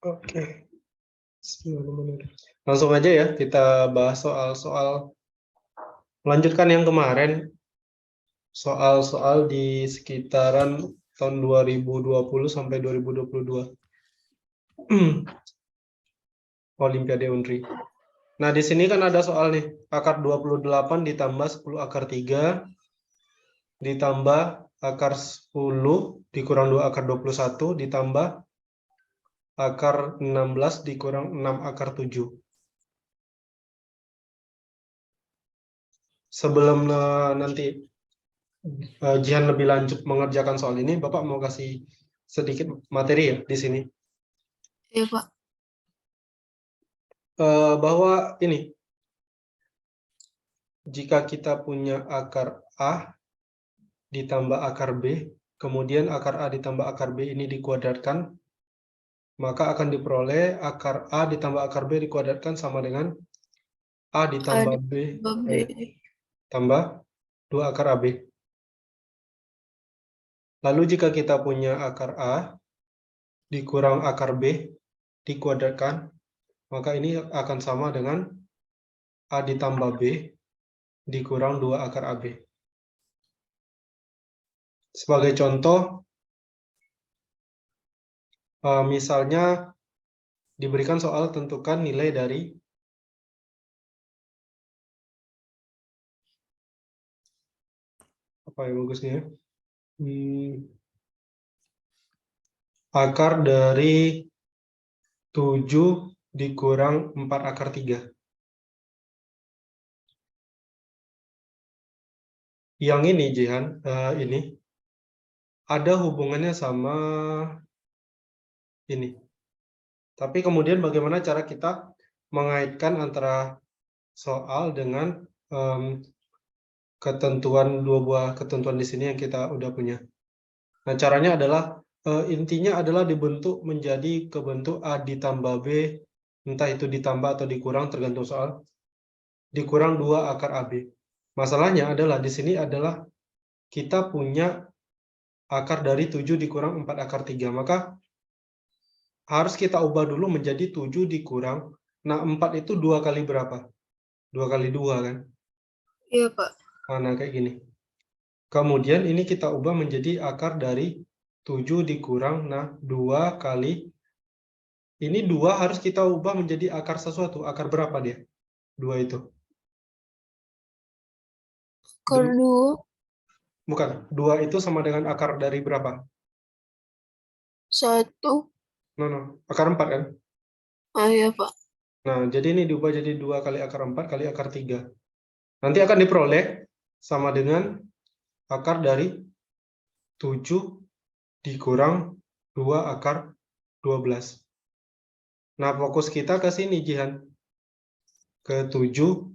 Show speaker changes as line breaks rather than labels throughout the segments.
Oke. 9 menit. Langsung aja ya, kita bahas soal-soal melanjutkan yang kemarin. Soal-soal di sekitaran tahun 2020 sampai 2022. Olimpiade Unri. Nah, di sini kan ada soal nih, akar 28 ditambah 10 akar 3 ditambah akar 10 dikurang 2 akar 21 ditambah akar 16 dikurang 6 akar 7. Sebelum nanti Jihan lebih lanjut mengerjakan soal ini, Bapak mau kasih sedikit materi ya di sini.
Iya, Pak.
Bahwa ini, jika kita punya akar A ditambah akar B, kemudian akar A ditambah akar B ini dikuadratkan, maka akan diperoleh akar A ditambah akar B dikuadratkan sama dengan A ditambah B tambah 2 akar AB. Lalu jika kita punya akar A dikurang akar B dikuadratkan, maka ini akan sama dengan A ditambah B dikurang 2 akar AB. Sebagai contoh, misalnya diberikan soal tentukan nilai dari apa ya bagusnya? Akar dari 7 dikurang 4 akar 3. Yang ini, Jihan, ini ada hubungannya sama ini. Tapi kemudian bagaimana cara kita mengaitkan antara soal dengan ketentuan, dua buah ketentuan di sini yang kita udah punya. Nah, caranya adalah intinya adalah dibentuk menjadi kebentuk A ditambah B, entah itu ditambah atau dikurang tergantung soal, dikurang 2 akar AB. Masalahnya adalah di sini adalah kita punya akar dari 7 dikurang 4 akar 3. Maka harus kita ubah dulu menjadi 7 dikurang. Nah, 4 itu 2 kali berapa? 2 kali 2 kan?
Iya, Pak.
Nah, kayak gini. Kemudian ini kita ubah menjadi akar dari 7 dikurang, nah 2 kali, ini 2 harus kita ubah menjadi akar sesuatu. Akar berapa dia? 2 itu.
Akar 2.
Bukan, 2 itu sama dengan akar dari berapa?
1.
No, akar 4 kan?
Ah, iya, Pak.
Nah, jadi ini diubah jadi 2 kali akar 4 kali akar 3. Nanti akan diperoleh sama dengan akar dari 7 dikurang 2 akar 12. Nah, fokus kita ke sini, Jihan. Ke 7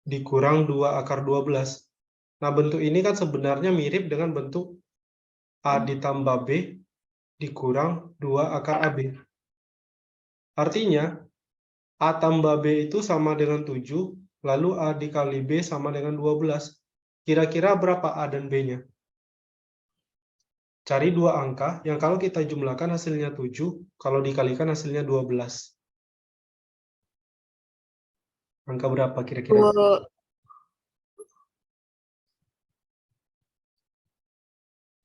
dikurang 2 akar 12. Nah, bentuk ini kan sebenarnya mirip dengan bentuk A ditambah B dikurang 2 akar AB. Artinya, A tambah B itu sama dengan 7, lalu A dikali B sama dengan 12. Kira-kira berapa A dan B-nya? Cari dua angka yang kalau kita jumlahkan hasilnya 7, kalau dikalikan hasilnya 12. Angka berapa kira-kira?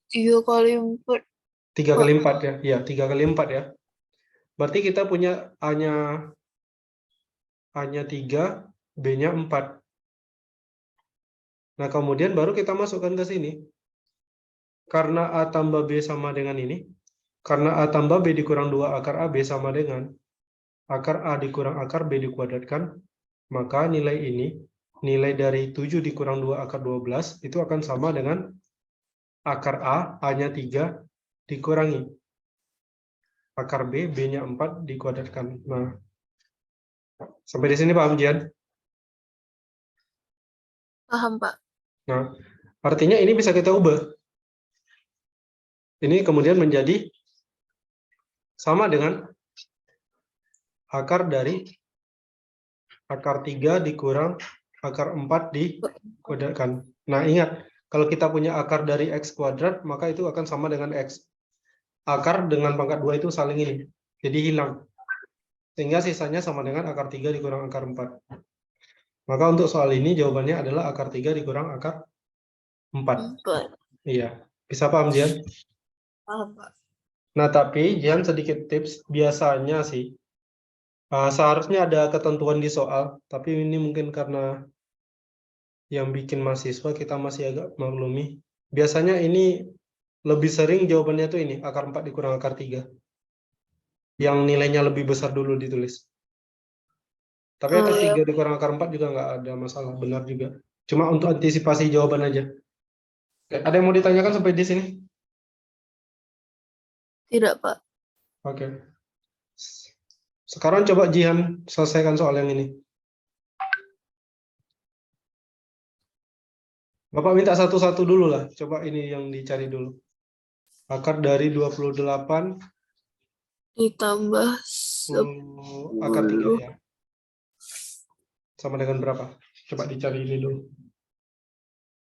3 kali 4.
3 kali 4 ya? Iya, 3 kali 4 ya. Berarti kita punya A-nya 3, B-nya 4. Nah, kemudian baru kita masukkan ke sini. Karena A tambah B sama dengan ini, karena A tambah B dikurang 2 akar AB sama dengan akar A dikurang akar B dikuadratkan, maka nilai ini, nilai dari 7 dikurang 2 akar 12, itu akan sama dengan akar A, A-nya 3, dikurangi akar B, B-nya 4, dikuadratkan. Nah, sampai di sini paham, Jian?
Paham, Pak.
Nah, artinya ini bisa kita ubah. Ini kemudian menjadi sama dengan akar dari akar 3 dikurang akar 4 dikuadratkan. Nah, ingat, kalau kita punya akar dari X kuadrat, maka itu akan sama dengan X. Akar dengan pangkat 2 itu saling ini. Jadi hilang. Sehingga sisanya sama dengan akar 3 dikurang akar 4. Maka untuk soal ini jawabannya adalah akar 3 dikurang akar 4.
4.
Iya. Bisa paham, Jian?
Paham, Pak.
Nah, tapi Jian sedikit tips. Biasanya sih, seharusnya ada ketentuan di soal, tapi ini mungkin karena yang bikin mahasiswa kita masih agak maklumi. Biasanya ini lebih sering jawabannya tuh ini, akar 4 dikurang akar 3. Yang nilainya lebih besar dulu ditulis. Tapi akar
Ya.
3 dikurang akar 4 juga nggak ada masalah, benar juga. Cuma untuk antisipasi jawaban aja. Oke, ada yang mau ditanyakan sampai di sini?
Tidak, Pak.
Oke. Sekarang coba Jihan selesaikan soal yang ini. Bapak minta satu-satu dulu lah. Coba ini yang dicari dulu. Akar dari 28
Ditambah
10 akar 3
10.
ya. Sama dengan berapa? Coba dicari ini dulu.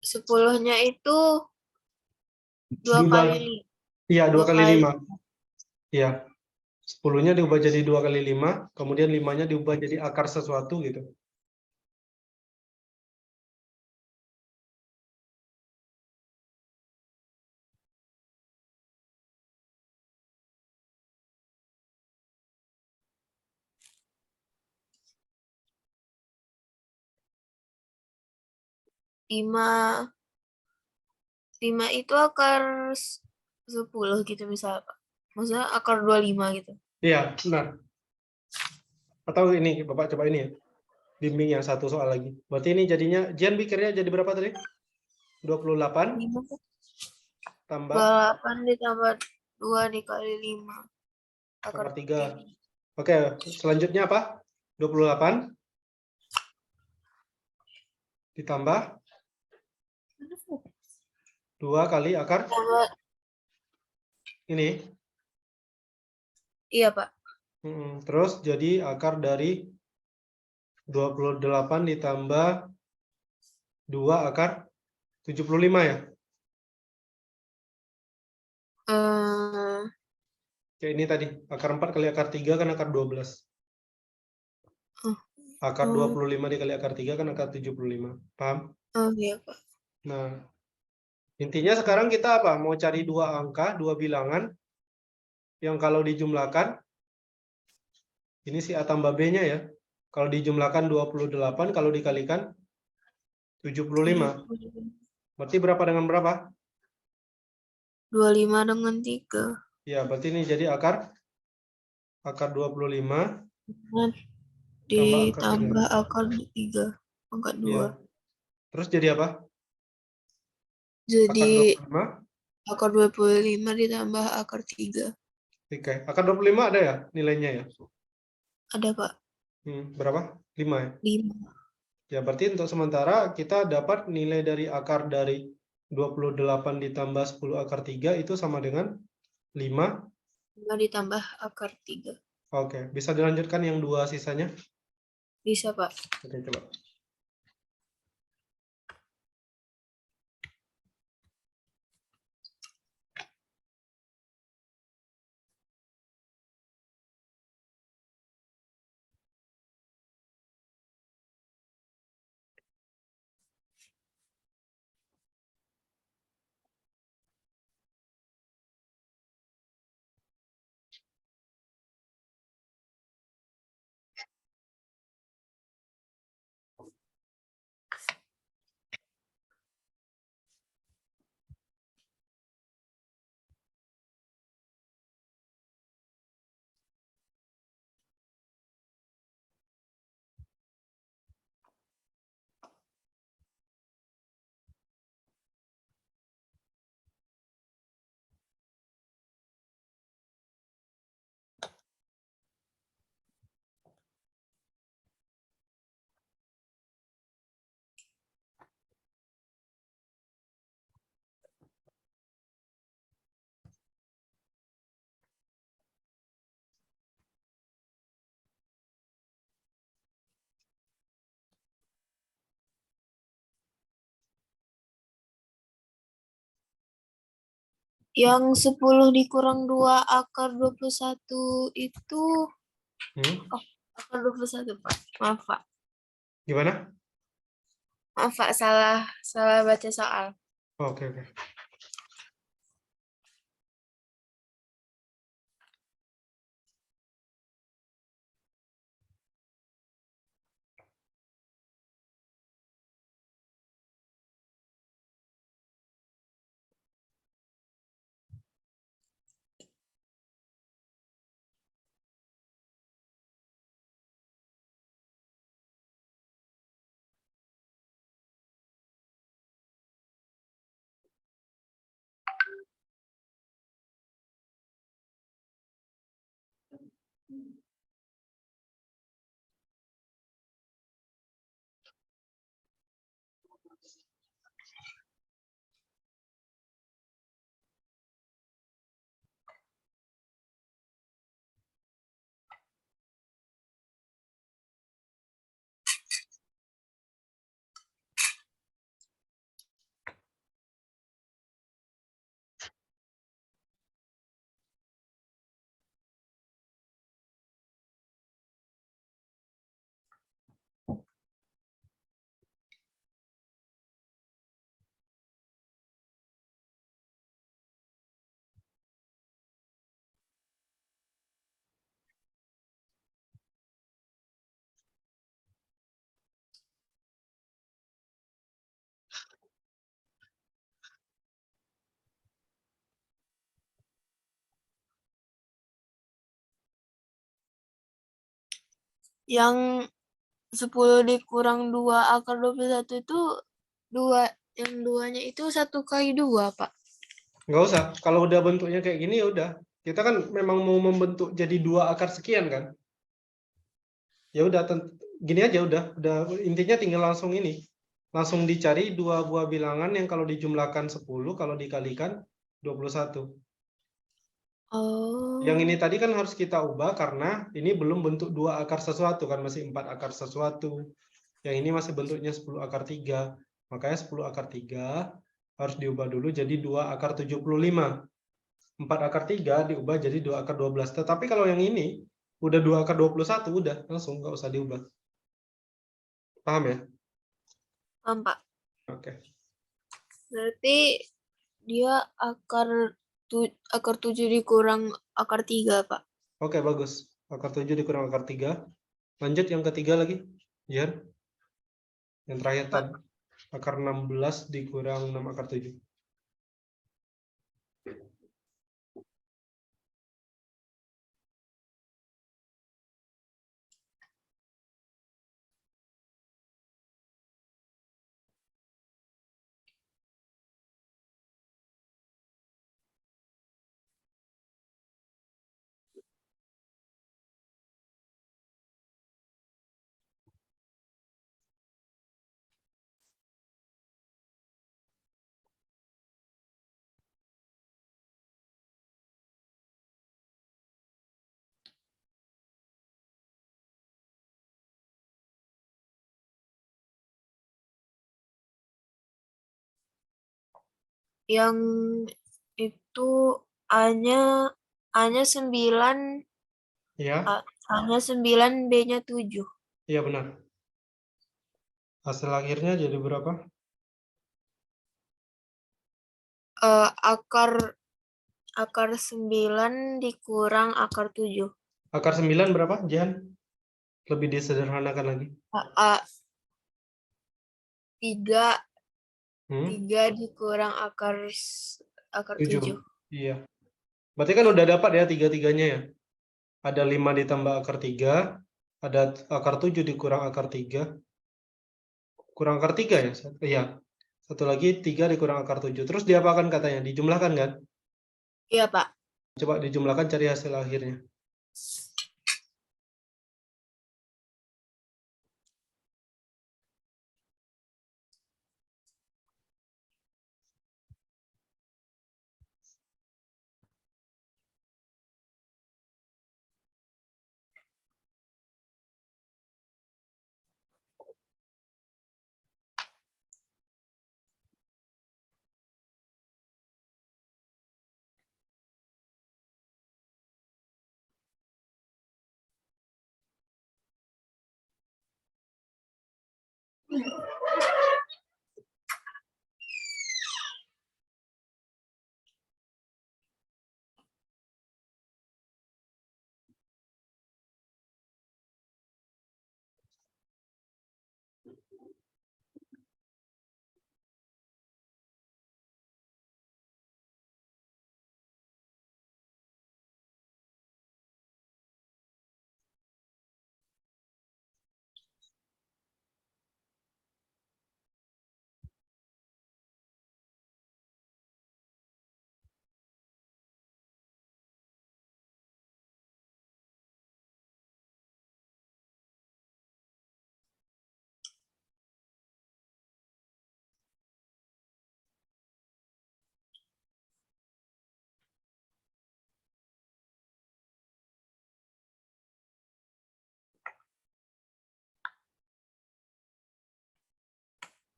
10-nya itu 2
Dibagi.
kali 5.
Iya, 2
2
kali
kali
5. Iya. 10-nya diubah jadi 2 kali 5, kemudian 5-nya diubah jadi akar sesuatu gitu.
lima itu akar 10 gitu misalnya, Pak. Maksudnya akar 25 gitu.
Iya, benar. Atau ini, Bapak coba ini ya. Bimbing yang satu soal lagi. Berarti ini jadinya, Jian pikirnya jadi berapa tadi? 28
5
tambah
28 ditambah 2 dikali 5.
akar
Akar
3.
3.
Oke, selanjutnya apa? 28 ditambah 2 kali akar ini.
Iya, Pak.
Terus jadi akar dari 28 ditambah 2 akar 75 ya? Kayak ini tadi, akar 4 kali akar 3 kan akar 12. Akar 25 dikali akar 3 kan akar 75. Paham?
Iya, Pak.
Nah, intinya sekarang kita apa? Mau cari dua angka, dua bilangan, yang kalau dijumlahkan, ini si A tambah B-nya ya. Kalau dijumlahkan 28, kalau dikalikan 75. Berarti berapa dengan berapa?
25 dengan 3.
Ya, berarti ini jadi akar 25
Ditambah akar 3. Angkat 2.
Ya. Terus jadi apa?
Jadi
akar 25
akar 25 ditambah akar 3.
Oke. Akar 25 ada ya nilainya ya?
Ada, Pak.
Berapa? 5 ya?
5.
Ya, berarti untuk sementara kita dapat nilai dari akar dari 28 ditambah 10 akar 3 itu sama dengan 5.
5 ditambah akar 3.
Oke, bisa dilanjutkan yang dua sisanya?
Bisa, Pak.
Oke, coba.
Yang 10 dikurang 2 akar 21 itu
Hmm?
Akar 21, Pak. Maaf, Pak.
Gimana?
Maaf, Pak. Salah baca soal.
Oke, oke.
Yang 10 dikurang 2 akar 21 itu yang duanya itu 1 kali 2, Pak.
Nggak usah. Kalau udah bentuknya kayak gini ya udah. Kita kan memang mau membentuk jadi 2 akar sekian kan? Ya udah, gini aja udah. Intinya tinggal langsung ini. Langsung dicari dua buah bilangan yang kalau dijumlahkan 10, kalau dikalikan 21. Yang ini
Oh.
tadi kan harus kita ubah karena ini belum bentuk 2 akar sesuatu kan, masih 4 akar sesuatu. Yang ini masih bentuknya 10 akar 3. Makanya 10 akar 3 harus diubah dulu jadi 2 akar 75. 4 akar 3 diubah jadi 2 akar 12. Tetapi kalau yang ini udah 2 akar 21, udah langsung nggak usah diubah. Paham ya?
Paham, Pak.
Oke.
Berarti dia akar 7 dikurang akar 3, Pak.
Oke, bagus. Akar 7 dikurang akar 3. Lanjut yang ketiga lagi. Jan. Yang terakhir
Pak.
tadi. Akar 16 dikurang 6 akar 7.
Yang itu A-nya A-nya 9,
Ya,
A-nya 9, B-nya 7.
iya benar. Hasil akhirnya jadi berapa?
Akar 9 dikurang akar 7.
Akar 9 berapa, Jan? Lebih disederhanakan lagi.
A 3
Hmm?
dikurang akar
7.
7.
Iya. Berarti kan udah dapat ya tiga-tiganya ya. Ada 5 ditambah akar 3, ada akar 7 dikurang akar 3, kurang akar 3 ya? Iya. Satu lagi 3 dikurang akar 7. Terus diapakan katanya? Dijumlahkan kan?
Iya, Pak.
Coba dijumlahkan, cari hasil akhirnya.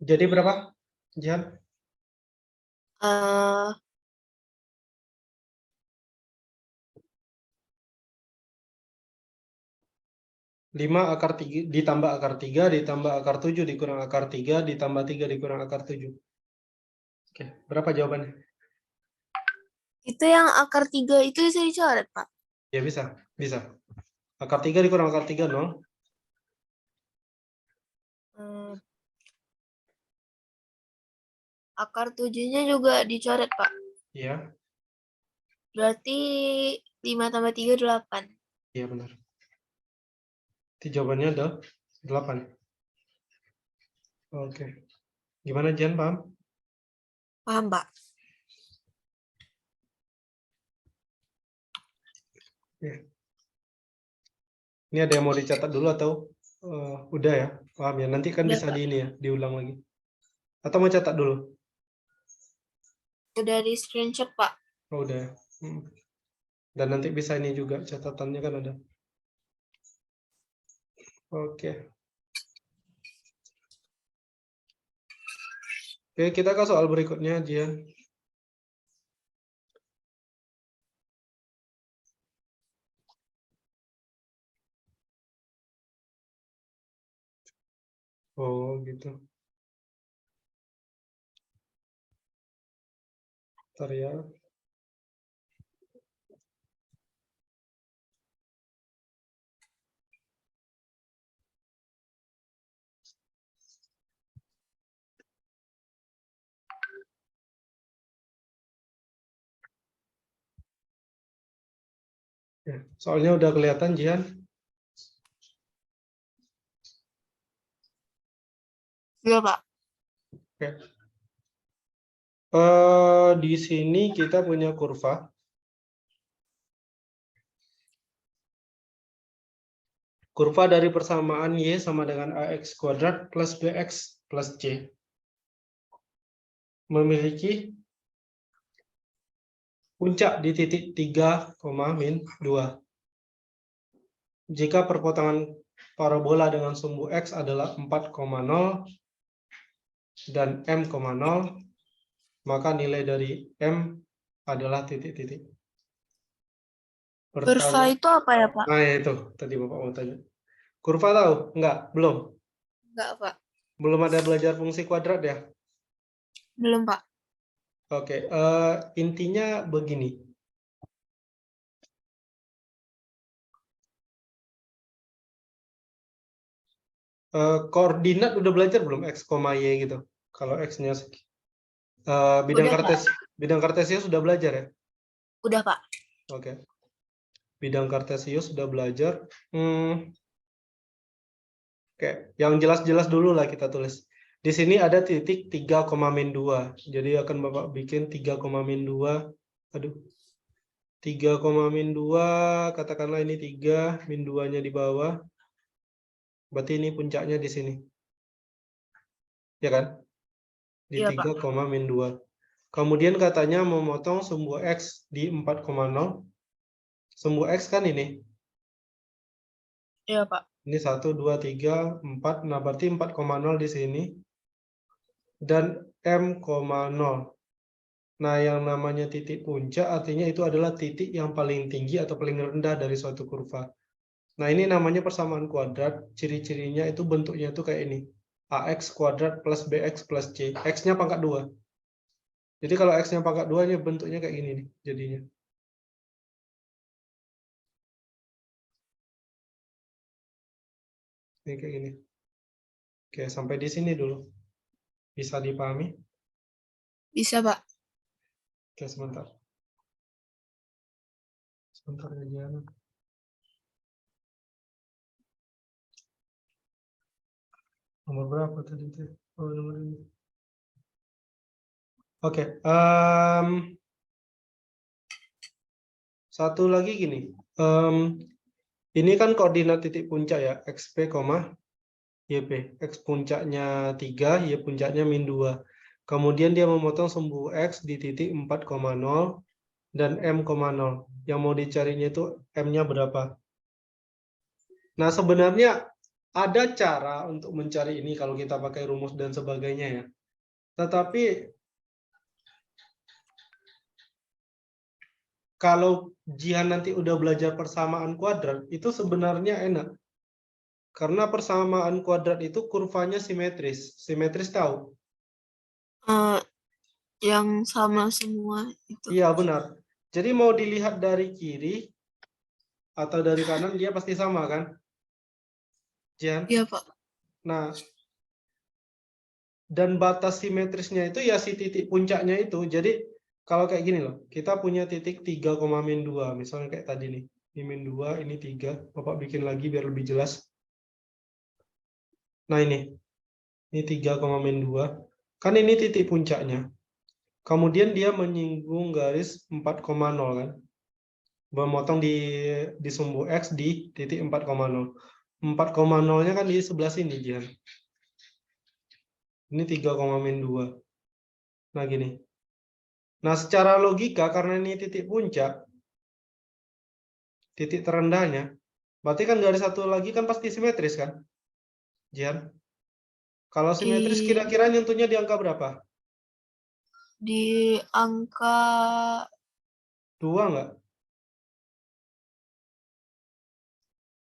Jadi berapa, Jihan?
Eh,
5 akar 3 ditambah akar 3 ditambah akar 7 dikurang akar 3 ditambah 3 dikurang akar 7. Oke, berapa jawabannya?
itu yang akar 3 itu bisa dicoret, Pak.
Ya bisa. Akar 3 dikurang akar 3, 0.
Akar 7-nya juga dicoret, Pak.
Iya,
Berarti 5 tambah 3, 8.
iya benar. Jadi jawabannya adalah 8. Oke. Gimana, Jihan, paham?
Paham, Pak?
Oke. Ini ada yang mau dicatat dulu atau udah ya? Paham ya? Nanti kan
Udah,
bisa
Pak.
di ini ya, diulang lagi. Atau mau catat dulu?
Udah di screenshot, Pak.
Oh, udah ya. Dan nanti bisa ini juga, catatannya kan ada. Oke. Oke, kita ke soal berikutnya, Jihan. Oh, gitu. Bentar ya. Ya, soalnya udah kelihatan, Jihan.
Iya, Pak.
Oke. Di sini kita punya kurva. Kurva dari persamaan Y sama dengan AX kuadrat plus BX plus C. Memiliki puncak di titik 3,-2. Jika perpotongan parabola dengan sumbu X adalah 4,0 dan M,0, maka nilai dari M adalah titik-titik.
Kurva itu apa ya, Pak?
Nah, ya itu tadi Bapak mau tanya. Kurva tahu? Enggak, belum.
Enggak, Pak.
Belum ada belajar fungsi kuadrat ya?
Belum, Pak.
Oke, intinya begini. Koordinat udah belajar belum? X, Y gitu. Kalau X-nya bidang
Udah, Pak.
bidang kartesius sudah belajar ya?
Udah, Pak.
Oke. Bidang kartesius sudah belajar. Oke, yang jelas-jelas dulu lah kita tulis. Di sini ada titik 3,-2. Jadi akan Bapak bikin 3,-2. Aduh. 3,-2, katakanlah ini 3, min 2-nya di bawah. Berarti ini puncaknya di sini. Ya kan? Di
Iya, Pak.
3,-2. Kemudian katanya memotong sumbu X di 4,0. Sumbu X kan ini.
Iya, Pak.
Ini 1, 2, 3, 4. Nah, berarti 4,0 di sini. Dan M,0. Nah, yang namanya titik puncak artinya itu adalah titik yang paling tinggi atau paling rendah dari suatu kurva. Nah, ini namanya persamaan kuadrat. Ciri-cirinya itu bentuknya itu kayak ini. AX kuadrat plus BX plus C. X-nya pangkat 2. Jadi kalau X-nya pangkat 2, ini bentuknya kayak gini nih jadinya. Ini kayak gini. Oke, sampai di sini dulu. Bisa dipahami?
Bisa, Pak.
Oke, sebentar. Sebentar aja. Nomor berapa tadi? Oh, nomor ini. Oke. Satu lagi gini. Ini kan koordinat titik puncak ya. XP, YP. X puncaknya 3, Y puncaknya min 2. Kemudian dia memotong sumbu X di titik 4,0 dan M,0. Yang mau dicarinya itu M-nya berapa. Nah, sebenarnya ada cara untuk mencari ini kalau kita pakai rumus dan sebagainya ya. Tetapi kalau Jihan nanti udah belajar persamaan kuadrat, itu sebenarnya enak. Karena persamaan kuadrat itu kurvanya simetris. Simetris tahu?
Yang sama semua itu.
Iya, benar. Jadi mau dilihat dari kiri atau dari kanan, dia pasti sama kan? Jihan?
Iya, Pak.
Nah, dan batas simetrisnya itu ya si titik puncaknya itu. Jadi kalau kayak gini loh, kita punya titik 3,-2, misalnya kayak tadi nih. Ini min 2, ini 3. Bapak bikin lagi biar lebih jelas. Nah ini 3,-2. Kan ini titik puncaknya. Kemudian dia menyinggung garis 4,0 kan. Memotong di sumbu X di titik 4,0. 4,0-nya kan di sebelah sini, Jihan. Ini 3,-2. Nah gini. Nah secara logika karena ini titik puncak, titik terendahnya, berarti kan garis satu lagi kan pasti simetris kan, Jihan? Kalau simetris
Di
kira-kira nyentuhnya di angka berapa?
di angka
2 nggak?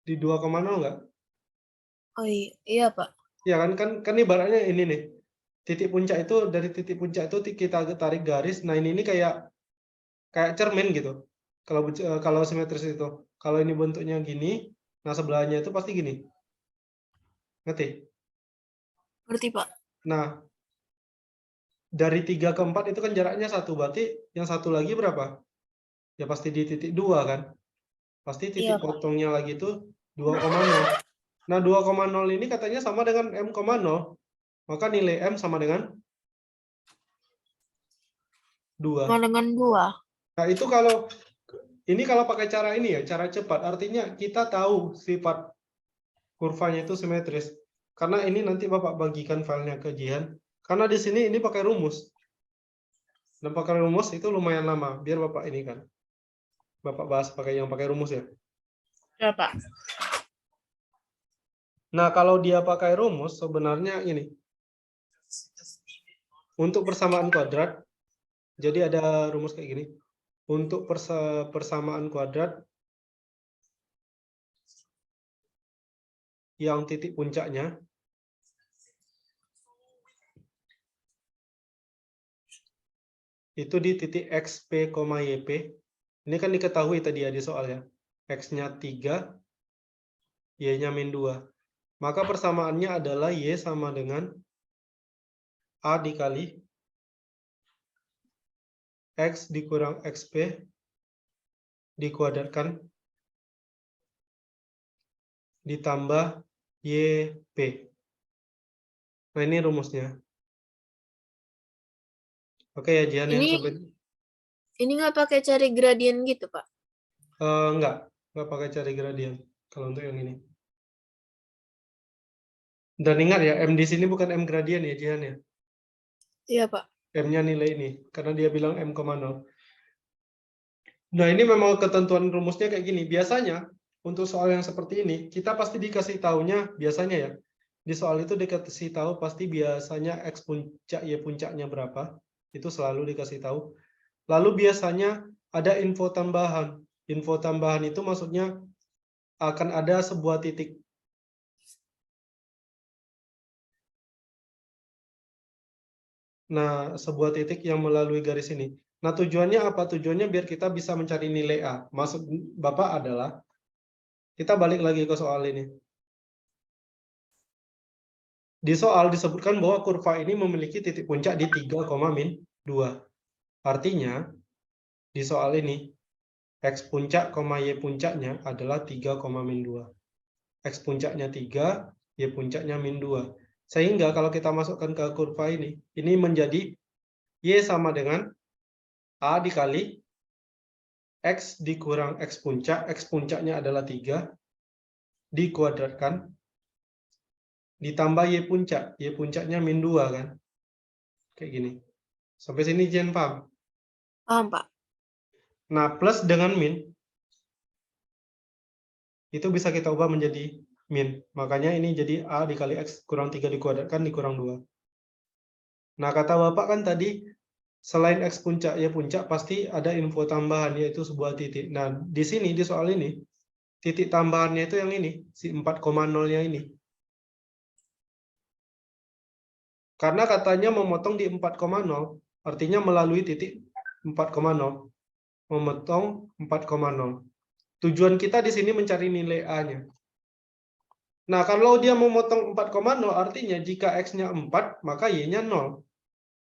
Di 2,0 nggak?
oh iya, Pak.
Ya kan ibaratnya ini nih. Titik puncak itu, dari titik puncak itu kita tarik garis. Nah ini kayak cermin gitu. Kalau simetris itu. Kalau ini bentuknya gini, nah sebelahnya itu pasti gini. Ngerti?
Berarti, Pak.
Nah, dari 3 ke 4 itu kan jaraknya 1. Berarti yang satu lagi berapa? Ya pasti di titik 2 kan? Pasti
Iya,
titik
Pak.
potongnya lagi itu 2,0. Nah, 2,0 ini katanya sama dengan M,0. Maka nilai M sama dengan 2.
Sama dengan 2.
Nah, itu kalau pakai cara ini ya, cara cepat. Artinya kita tahu sifat kurvanya itu simetris. Karena ini nanti Bapak bagikan filenya ke Jihan. Karena di sini ini pakai rumus. Dan pakai rumus itu lumayan lama. Biar Bapak ini kan. Bapak bahas yang pakai rumus ya.
Ya, Pak.
Nah, kalau dia pakai rumus, sebenarnya ini. Untuk persamaan kuadrat, jadi ada rumus kayak gini. Untuk persamaan kuadrat, yang titik puncaknya, itu di titik XP, YP. Ini kan diketahui tadi ya di soal ya. X-nya 3, Y-nya min 2. Maka persamaannya adalah Y sama dengan A dikali X dikurang XP dikuadratkan ditambah YP. Nah ini rumusnya. Oke ya Jihan ya, sampai
Ini nggak pakai cari gradien gitu, Pak?
enggak pakai cari gradien kalau untuk yang ini. Dan ingat ya, M di sini bukan M gradien ya Jihan ya.
Iya, Pak.
M-nya nilai ini, karena dia bilang M,0. Nah, ini memang ketentuan rumusnya kayak gini. Biasanya, untuk soal yang seperti ini, kita pasti dikasih tahunya, biasanya ya, di soal itu dikasih tahu pasti biasanya X puncak, Y puncaknya berapa, itu selalu dikasih tahu. Lalu biasanya ada info tambahan. Info tambahan itu maksudnya akan ada sebuah titik. Nah, sebuah titik yang melalui garis ini. Nah, tujuannya apa? Tujuannya biar kita bisa mencari nilai A. Maksud Bapak adalah, kita balik lagi ke soal ini. Di soal disebutkan bahwa kurva ini memiliki titik puncak di 3,-2. Artinya, di soal ini, X puncak, Y puncaknya adalah 3,-2. X puncaknya 3, Y puncaknya min 2. Sehingga kalau kita masukkan ke kurva ini menjadi Y sama dengan A dikali X dikurang X puncaknya adalah 3, dikuadratkan, ditambah Y puncaknya min 2 kan. Kayak gini. Sampai sini Jen paham?
Paham, Pak.
Nah, plus dengan min, itu bisa kita ubah menjadi min. Makanya ini jadi A dikali X kurang 3 dikuadratkan dikurang 2. Nah, kata Bapak kan tadi, selain X puncak, Y puncak, pasti ada info tambahan, yaitu sebuah titik. Nah, di sini, di soal ini, titik tambahannya itu yang ini, si 4,0-nya ini. Karena katanya memotong di 4,0, artinya melalui titik 4,0. Memotong 4,0. Tujuan kita di sini mencari nilai A-nya. Nah, kalau dia memotong 4,0, artinya jika X-nya 4, maka Y-nya 0.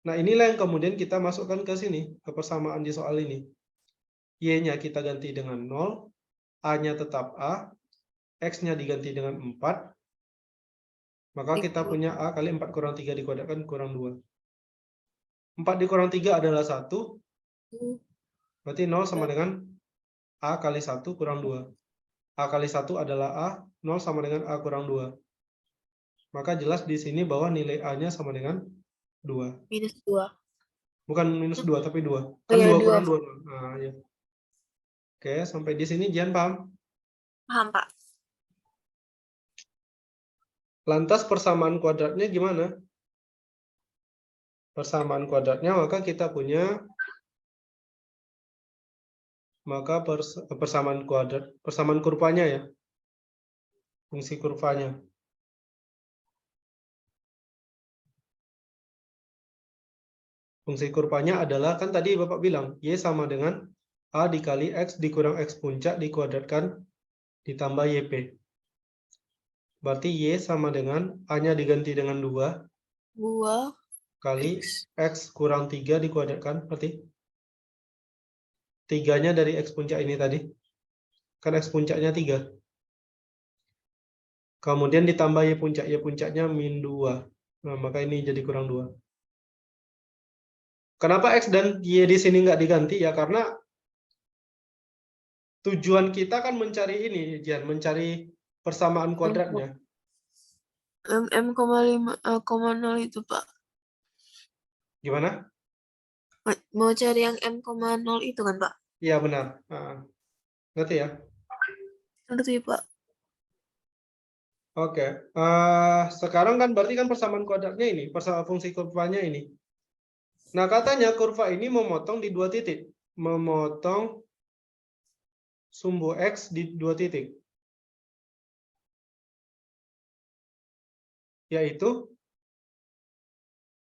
Nah, inilah yang kemudian kita masukkan ke sini, ke persamaan di soal ini. Y-nya kita ganti dengan 0, A-nya tetap A, X-nya diganti dengan 4, maka kita punya A kali 4 kurang 3 dikuadratkan kurang 2. 4 dikurang 3 adalah 1, berarti 0 sama dengan A kali 1 kurang 2. A kali 1 adalah A, 0 sama dengan A kurang 2. Maka jelas di sini bahwa nilai A-nya sama dengan 2.
Minus 2.
Bukan minus 2, tapi 2.
Oh
Kan
ya,
2
2.
kurang 2. Nah, ya. Oke, sampai di sini Jian paham?
Paham, Pak.
Lantas persamaan kuadratnya gimana? Persamaan kuadratnya, maka kita punya persamaan kuadrat, persamaan kurvanya ya. Fungsi kurvanya. Fungsi kurvanya adalah, kan tadi Bapak bilang, Y sama dengan A dikali X dikurang X puncak dikuadratkan ditambah YP. Berarti Y sama dengan A-nya diganti dengan 2
2
kali X kurang 3 dikuadratkan. Berarti 3-nya dari X puncak ini tadi. Kan X puncaknya 3. Kemudian ditambah Y puncak. Y puncaknya min 2. Nah, maka ini jadi kurang 2. Kenapa X dan Y di sini nggak diganti? Ya karena tujuan kita kan mencari ini, Jian, mencari persamaan kuadratnya.
M,0 itu, Pak.
Gimana?
Mau cari yang M,0 itu kan, Pak?
Iya, benar. Ngerti ya?
Ngerti, Pak.
Oke. Sekarang kan berarti kan persamaan kuadratnya ini, persamaan fungsi kurvanya ini. Nah, katanya kurva ini memotong di 2 titik. Memotong sumbu X di 2 titik. Yaitu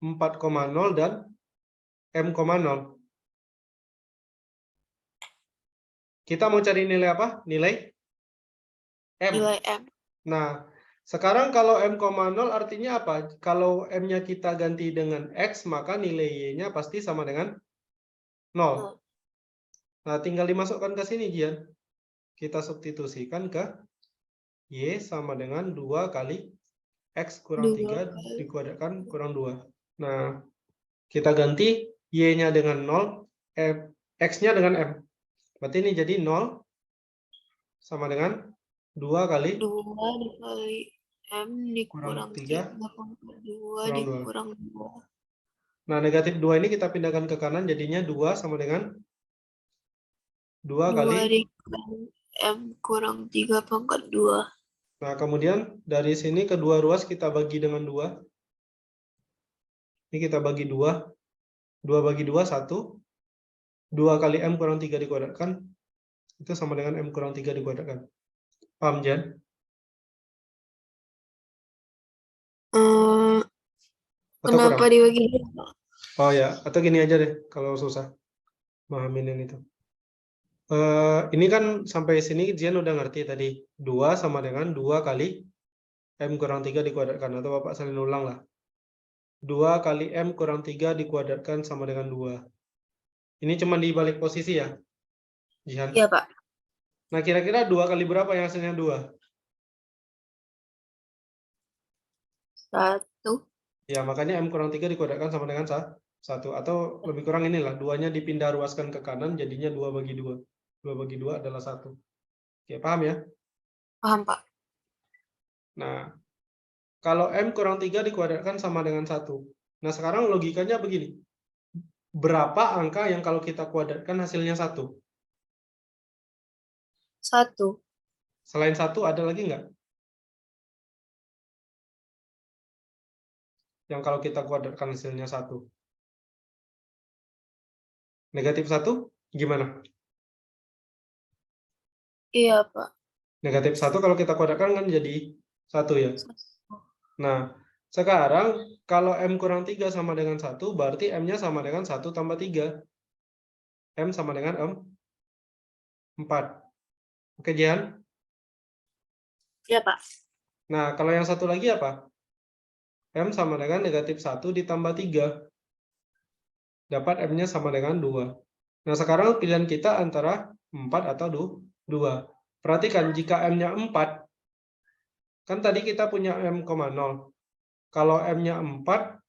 4,0 dan M,0. Kita mau cari nilai apa? Nilai M.
Nilai M.
Nah, sekarang kalau M,0 artinya apa? Kalau M-nya kita ganti dengan X, maka nilai Y-nya pasti sama dengan 0. Nah, tinggal dimasukkan ke sini, Jian. Kita substitusikan ke Y sama dengan 2 kali X kurang 3 dikuadratkan kurang 2. Nah, kita ganti Y-nya dengan 0, X-nya dengan M. Berarti ini jadi 0 sama dengan 2 kali
2 dikali M dikurang 3
3
pangkat 2
kurang 2.
dikurang 2.
Nah, negatif 2 ini kita pindahkan ke kanan, jadinya 2 sama dengan 2 kali.
Dikali M kurang 3 pangkat 2.
Nah, kemudian dari sini kedua ruas kita bagi dengan 2. Ini kita bagi 2. 2 bagi 2, 1. 2 kali M kurang 3 dikuadratkan. Itu sama dengan M kurang 3 dikuadratkan. Paham, Jan?
Kenapa dibagi 2?
Oh ya, atau gini aja deh kalau susah mahamin yang itu. Ini kan sampai sini Jian udah ngerti tadi. 2 sama dengan 2 kali M kurang 3 dikuadratkan. Atau Bapak salin ulang lah. 2 kali M kurang 3 dikuadratkan sama dengan 2. Ini cuma dibalik posisi ya, Jihan?
Iya, Pak.
Nah, kira-kira 2 kali berapa yang hasilnya 2?
1.
Ya, makanya M kurang 3 dikuadratkan sama dengan 1. Atau lebih kurang inilah, 2-nya dipindah ruaskan ke kanan, jadinya 2 bagi 2. 2 bagi 2 adalah 1. Oke, paham ya?
Paham, Pak.
Nah, kalau M kurang 3 dikuadratkan sama dengan 1. Nah, sekarang logikanya begini. Berapa angka yang kalau kita kuadratkan hasilnya 1?
1.
Selain 1 ada lagi nggak? Yang kalau kita kuadratkan hasilnya 1. Negatif 1 gimana?
Iya, Pak.
Negatif 1 kalau kita kuadratkan kan jadi 1 ya. Nah, sekarang kalau M kurang 3 sama dengan 1, berarti M-nya sama dengan 1 tambah 3. M sama dengan 4. Oke, Jihan?
Iya, Pak.
Nah, kalau yang satu lagi apa? M sama dengan negatif 1 ditambah 3. Dapat M-nya sama dengan 2. Nah, sekarang pilihan kita antara 4 atau 2. Perhatikan, jika M-nya 4, kan tadi kita punya M,0. Kalau M-nya 4,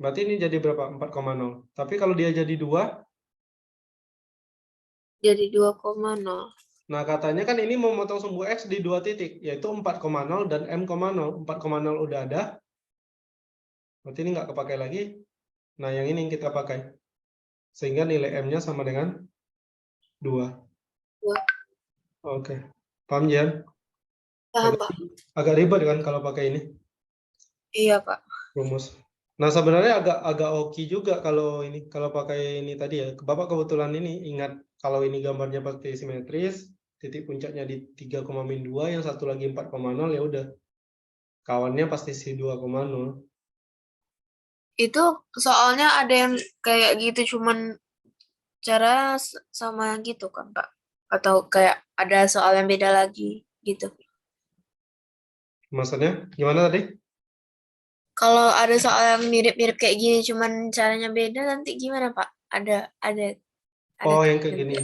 berarti ini jadi berapa? 4,0. Tapi kalau dia jadi 2,
Jadi 2,0.
nah katanya kan ini memotong sumbu X di 2 titik, yaitu 4,0 dan M,0. 4,0 udah ada, berarti ini nggak kepakai lagi. Nah, yang ini yang kita pakai. Sehingga nilai M-nya sama dengan 2.
2.
Oke. Paham, Jan?
Paham, Pak.
Agak ribet kan kalau pakai ini
Iya, Pak.
rumus. Nah, sebenarnya agak oke juga kalau pakai ini tadi ya. Bapak kebetulan ini ingat kalau ini gambarnya pakai simetris, titik puncaknya di 3,-2, yang satu lagi 4,0, ya udah. Kawannya pasti si 2,0.
Itu soalnya ada yang kayak gitu, cuman cara sama gitu kan, Pak? Atau kayak ada soal yang beda lagi gitu.
Maksudnya gimana tadi?
Kalau ada soal yang mirip-mirip kayak gini, cuman caranya beda, nanti gimana, Pak? Ada
Oh, yang kayak
yang
gini.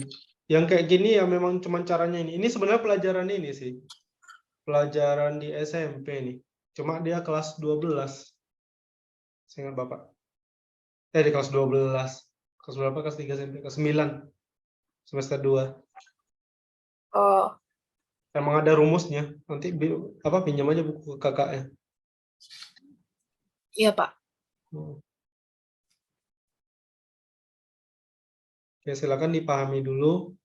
Yang kayak gini ya memang cuman caranya ini. Ini sebenarnya pelajaran ini sih. Pelajaran di SMP nih. Cuma dia kelas 12. Seingat Bapak. Di kelas 12. Kelas berapa? Kelas 3 SMP. Kelas 9. Semester 2.
Oh,
Emang ada rumusnya. Nanti pinjam aja buku kakaknya.
iya, Pak.
Oke, silakan dipahami dulu.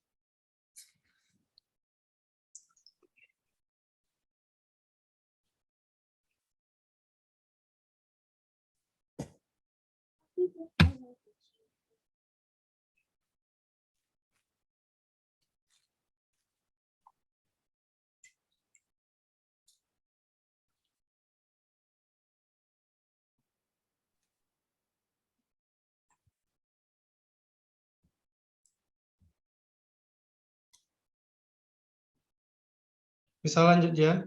Bisa lanjut ya.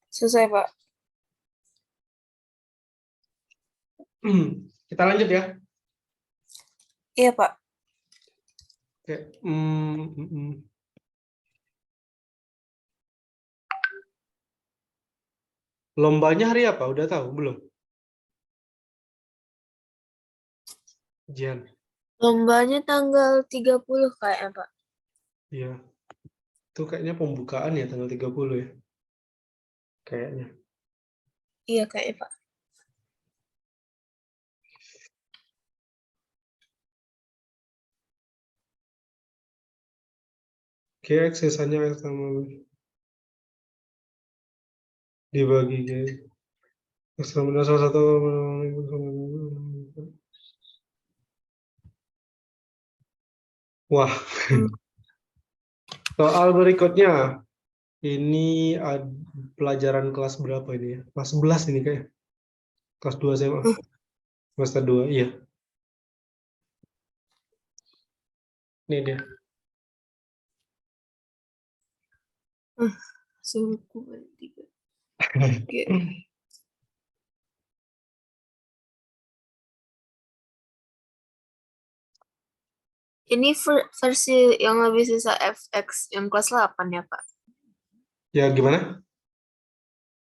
Selesai, Pak.
Kita lanjut ya.
Iya, Pak.
Oke. Lombanya hari apa? Udah tahu belum? Jan.
Lombanya tanggal 30 kayaknya, Pak.
Iya. Itu kayaknya pembukaan ya tanggal 30 ya. Kayaknya.
Iya, kayaknya, Pak.
Oke, sisanya sama dibagi ke salah satu. Wah, soal berikutnya. Ini pelajaran kelas berapa ini ya? Kelas 11 ini kayak. Kelas 2 SMA. Semester 2, iya. Ini dia.
Suku 3. Oke. Ini versi yang lebih susah FX yang kelas 8 ya, Pak?
Ya, gimana?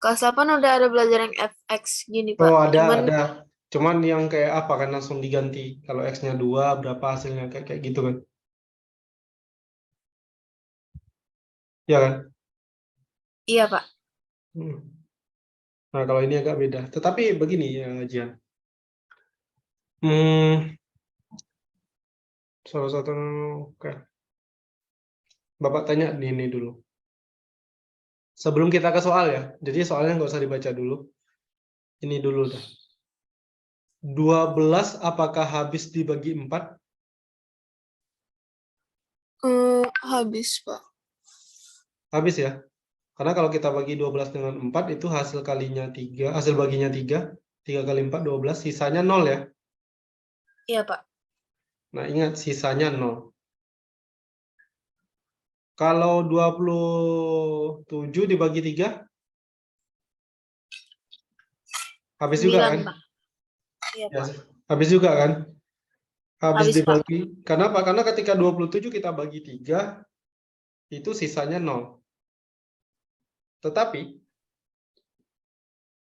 Kelas 8 udah ada belajar yang FX gini, Pak.
Oh, ada,
Cuman
ada. Cuman yang kayak apa kan langsung diganti. Kalau X-nya 2, berapa hasilnya? Kayak gitu kan. Ya kan?
iya, Pak.
Nah, kalau ini agak beda. Tetapi begini ya, Jian. Salah satu, oke. Bapak tanya di ini dulu. Sebelum kita ke soal ya. Jadi soalnya nggak usah dibaca dulu. Ini dulu dah. 12 apakah habis dibagi 4?
Habis, Pak.
Habis ya. Karena kalau kita bagi 12 dengan 4 itu hasil kalinya 3, hasil baginya 3. 3 kali 4, 12. Sisanya 0 ya.
Iya, Pak.
Nah ingat sisanya 0. Kalau 27 dibagi 3, habis juga
9,
kan?
Pak. Iya,
Ya,
Pak.
habis juga kan? Habis
Habis, Pak.
dibagi. Kenapa? Karena ketika 27 kita bagi 3, itu sisanya 0. Tetapi,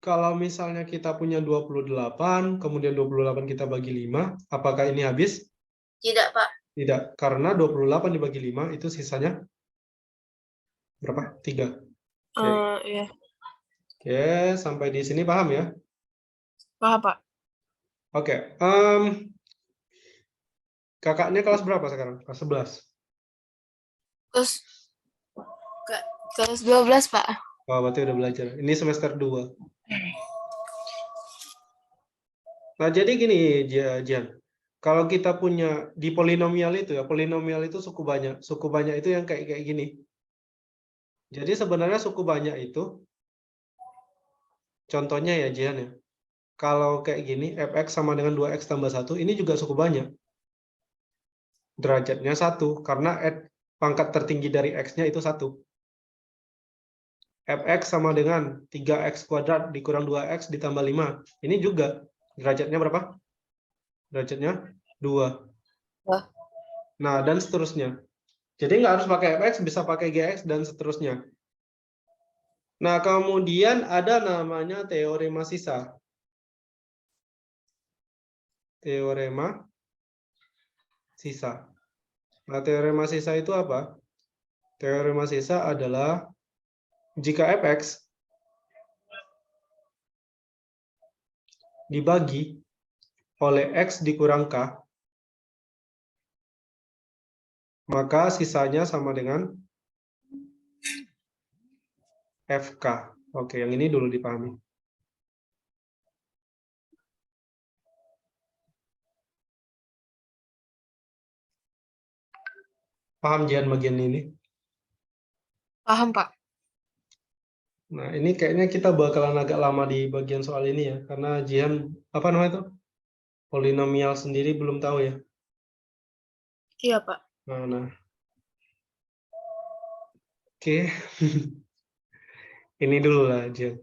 kalau misalnya kita punya 28, kemudian 28 kita bagi 5, apakah ini habis?
Tidak, Pak.
Tidak, karena 28 dibagi 5 itu sisanya berapa? 3. Oke.
Iya.
Oke, sampai di sini paham ya?
Paham, Pak.
Oke. Kakaknya kelas berapa sekarang? Kelas 11.
Terus kelas 12, Pak.
Oh, berarti udah belajar. Ini semester 2. Nah, jadi gini, Jian. Kalau kita punya di polinomial itu ya, polinomial itu suku banyak. Suku banyak itu yang kayak gini. Jadi sebenarnya suku banyak itu, contohnya ya Jian ya. Kalau kayak gini, fx sama dengan 2x tambah 1, ini juga suku banyak. Derajatnya 1, karena pangkat tertinggi dari x-nya itu 1. Fx sama dengan 3x kuadrat dikurang 2x ditambah 5. Ini juga derajatnya berapa? Derajatnya 2.
Wah.
Nah, dan seterusnya. Jadi nggak harus pakai fx, bisa pakai gx, dan seterusnya. Nah, kemudian ada namanya teorema sisa. Teorema sisa. Nah, teorema sisa itu apa? Teorema sisa adalah jika fx dibagi oleh x dikurang k, maka sisanya sama dengan fk. Oke, yang ini dulu dipahami. Paham Jian bagian ini?
Paham, Pak.
Nah, ini kayaknya kita bakalan agak lama di bagian soal ini ya, karena Jian, apa namanya itu? Polinomial sendiri belum tahu ya.
Iya, Pak.
Nah. Oke. Ini dulu lah, Jian.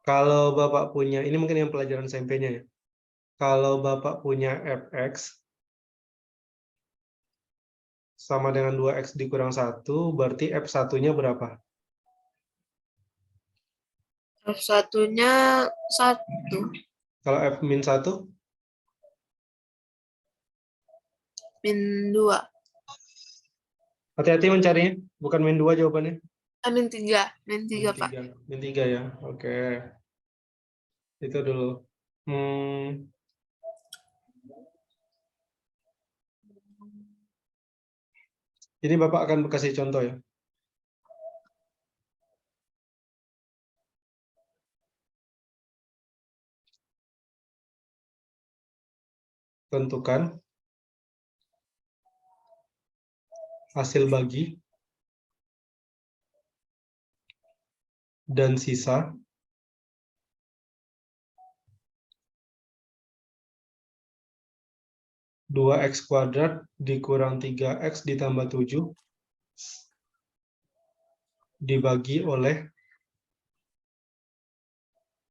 Kalau Bapak punya, ini mungkin yang pelajaran SMP-nya ya. Kalau Bapak punya fx sama dengan 2x dikurang 1, berarti f1-nya berapa?
F1-nya 1.
Kalau f min 1?
Min 2.
Hati-hati mencarinya, bukan min 2 jawabannya.
Min 3. Min 3, Pak.
Min 3 ya, oke. Itu dulu. Ini Bapak akan kasih contoh ya. Tentukan hasil bagi dan sisa dua x kuadrat dikurang 3x ditambah 7 dibagi oleh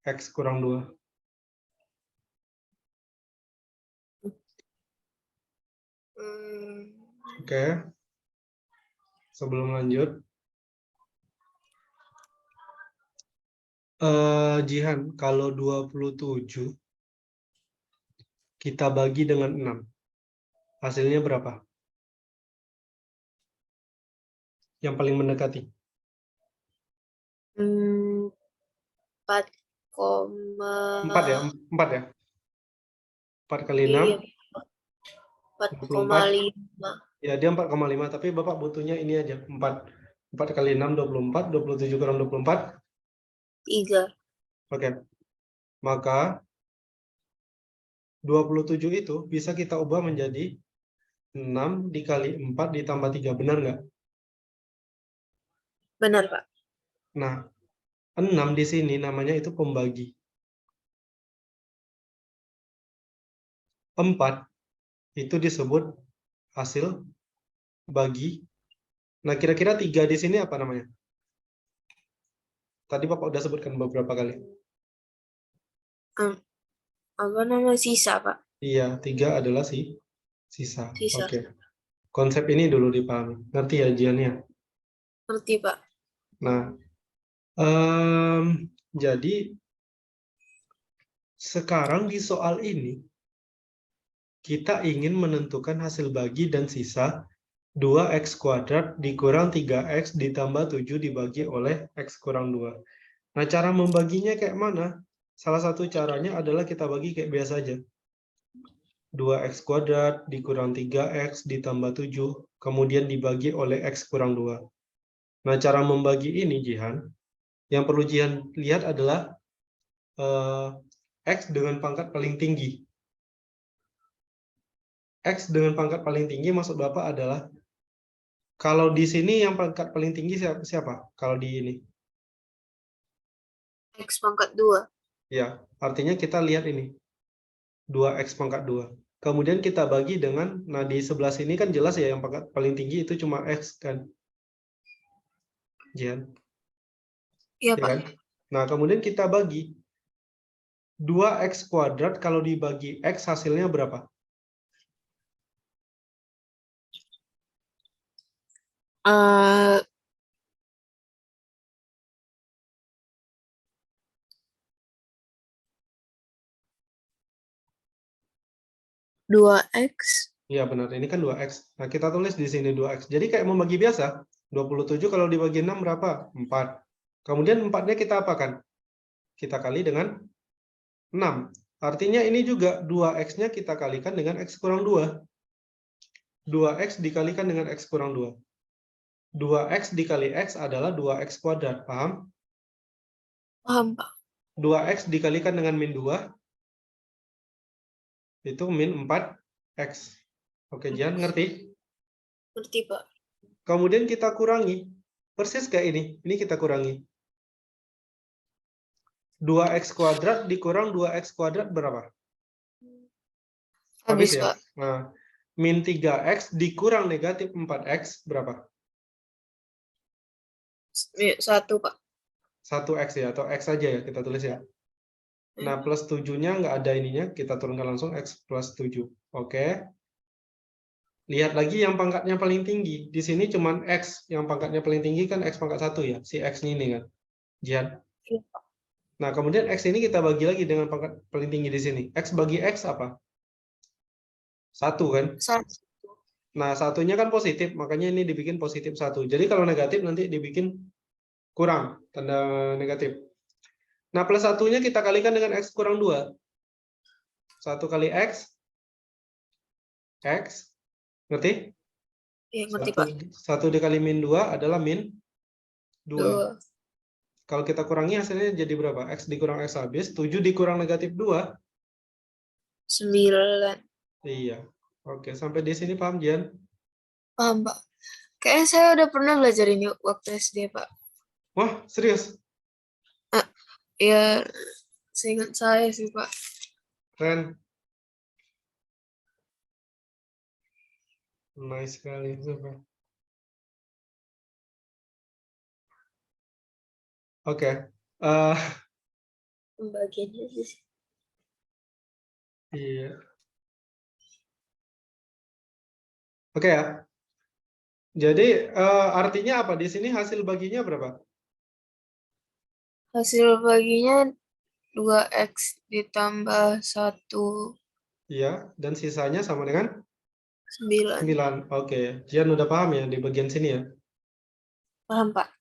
x kurang 2. Oke. Sebelum lanjut, Jihan, kalau 27 kita bagi dengan 6, hasilnya berapa? Yang paling mendekati?
4,
4 ya? 4 ya? 4 kali 6?
Iya, 4,5.
Ya, dia 4,5, tapi Bapak butuhnya ini aja, 4. 4 kali 6, 24. 27 kurang 24.
3.
Oke. Maka 27 itu bisa kita ubah menjadi 6 dikali 4 ditambah 3. Benar nggak?
Benar, Pak.
Nah, 6 di sini namanya itu pembagi. 4 itu disebut hasil bagi. Nah, kira-kira 3 di sini apa namanya? Tadi Bapak udah sebutkan beberapa kali.
Apa nama sisa, Pak?
Iya, 3 adalah sisa.
Sisa.
Oke. Konsep ini dulu dipahami. Ngerti ya, Jiannya?
Ngerti, Pak.
Nah, jadi sekarang di soal ini, kita ingin menentukan hasil bagi dan sisa 2x² dikurang 3x ditambah 7 dibagi oleh x kurang 2. Nah, cara membaginya kayak mana? Salah satu caranya adalah kita bagi kayak biasa aja. 2x² dikurang 3x ditambah 7, kemudian dibagi oleh x kurang 2. Nah, cara membagi ini, Jihan, yang perlu Jihan lihat adalah x dengan pangkat paling tinggi. X dengan pangkat paling tinggi maksud Bapak adalah, kalau di sini yang pangkat paling tinggi siapa? Kalau di ini.
X pangkat 2.
Ya, artinya kita lihat ini. 2x pangkat 2. Kemudian kita bagi dengan, nah di sebelah sini kan jelas ya yang pangkat paling tinggi itu cuma x kan. Jihan.
Iya,
Ya
Pak.
kan? Nah, kemudian kita bagi 2x² kalau dibagi x hasilnya berapa?
Eh 2x.
Iya benar, ini kan 2x. Nah, kita tulis di sini 2x. Jadi kayak membagi biasa. 27 kalau dibagi 6 berapa? 4. Kemudian 4-nya kita apakan? Kita kali dengan 6. Artinya ini juga 2x-nya kita kalikan dengan x kurang 2. 2x dikalikan dengan x kurang 2. 2x dikali x adalah 2x². Paham?
Paham, Pak.
2x dikalikan dengan min 2. Itu min 4x. Oke, Jian, ngerti?
Ngerti, Pak.
Kemudian kita kurangi. Persis kayak ini. Ini kita kurangi. 2x² dikurang 2x² berapa?
Habis,
ya?
Pak.
Nah, min 3x dikurang negatif 4x berapa?
1, Pak.
1x ya, atau x saja ya, kita tulis ya. Nah, plus 7-nya nggak ada ininya, kita turunkan langsung x plus 7. Oke. Lihat lagi yang pangkatnya paling tinggi. Di sini cuman x, yang pangkatnya paling tinggi kan x pangkat 1 ya, si x ini kan. Jihan.
Iya, Pak.
Nah, kemudian x ini kita bagi lagi dengan pangkat paling tinggi di sini. X bagi x apa? 1 kan?
1.
Nah, satunya kan positif, makanya ini dibikin positif 1. Jadi kalau negatif nanti dibikin kurang, tanda negatif. Nah, plus 1-nya kita kalikan dengan x kurang 2. 1 kali x, x, ngerti?
Iya, ngerti, Pak.
1 dikali min 2 adalah min 2.
2.
Kalau kita kurangi hasilnya jadi berapa? X dikurang x habis, 7 dikurang negatif 2.
9.
Iya. Oke, sampai di sini paham, Jian?
Paham, Pak. Kayaknya saya udah pernah belajar ini waktu SD, Pak.
Wah, serius?
Ya, seingat saya sih, Pak.
Keren. Nice sekali. Super. Oke.
Pembagiannya sih.
Iya. Oke ya. Jadi artinya apa? Di sini hasil baginya berapa?
Hasil baginya 2x ditambah 1.
Iya, dan sisanya sama dengan
9.
9. Oke, Jian udah paham ya di bagian sini ya?
Paham, Pak?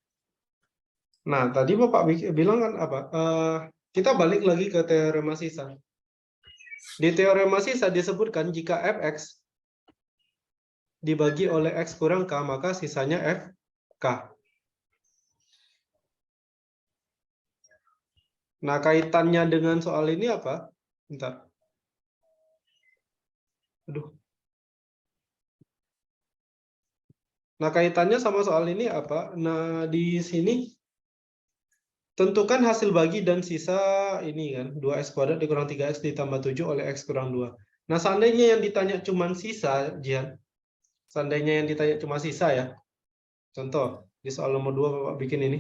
Nah, tadi Bapak bilang kan apa? Kita balik lagi ke teorema sisa. Di teorema sisa disebutkan jika fx dibagi oleh x kurang k, maka sisanya fk. Nah, kaitannya dengan soal ini apa? Bentar. Aduh. Nah, kaitannya sama soal ini apa? Nah, di sini tentukan hasil bagi dan sisa ini kan, 2x² dikurang 3x ditambah 7 oleh x kurang 2. Nah, seandainya yang ditanya cuma sisa, Jian. Seandainya yang ditanya cuma sisa ya. Contoh, di soal nomor 2 Bapak bikin ini.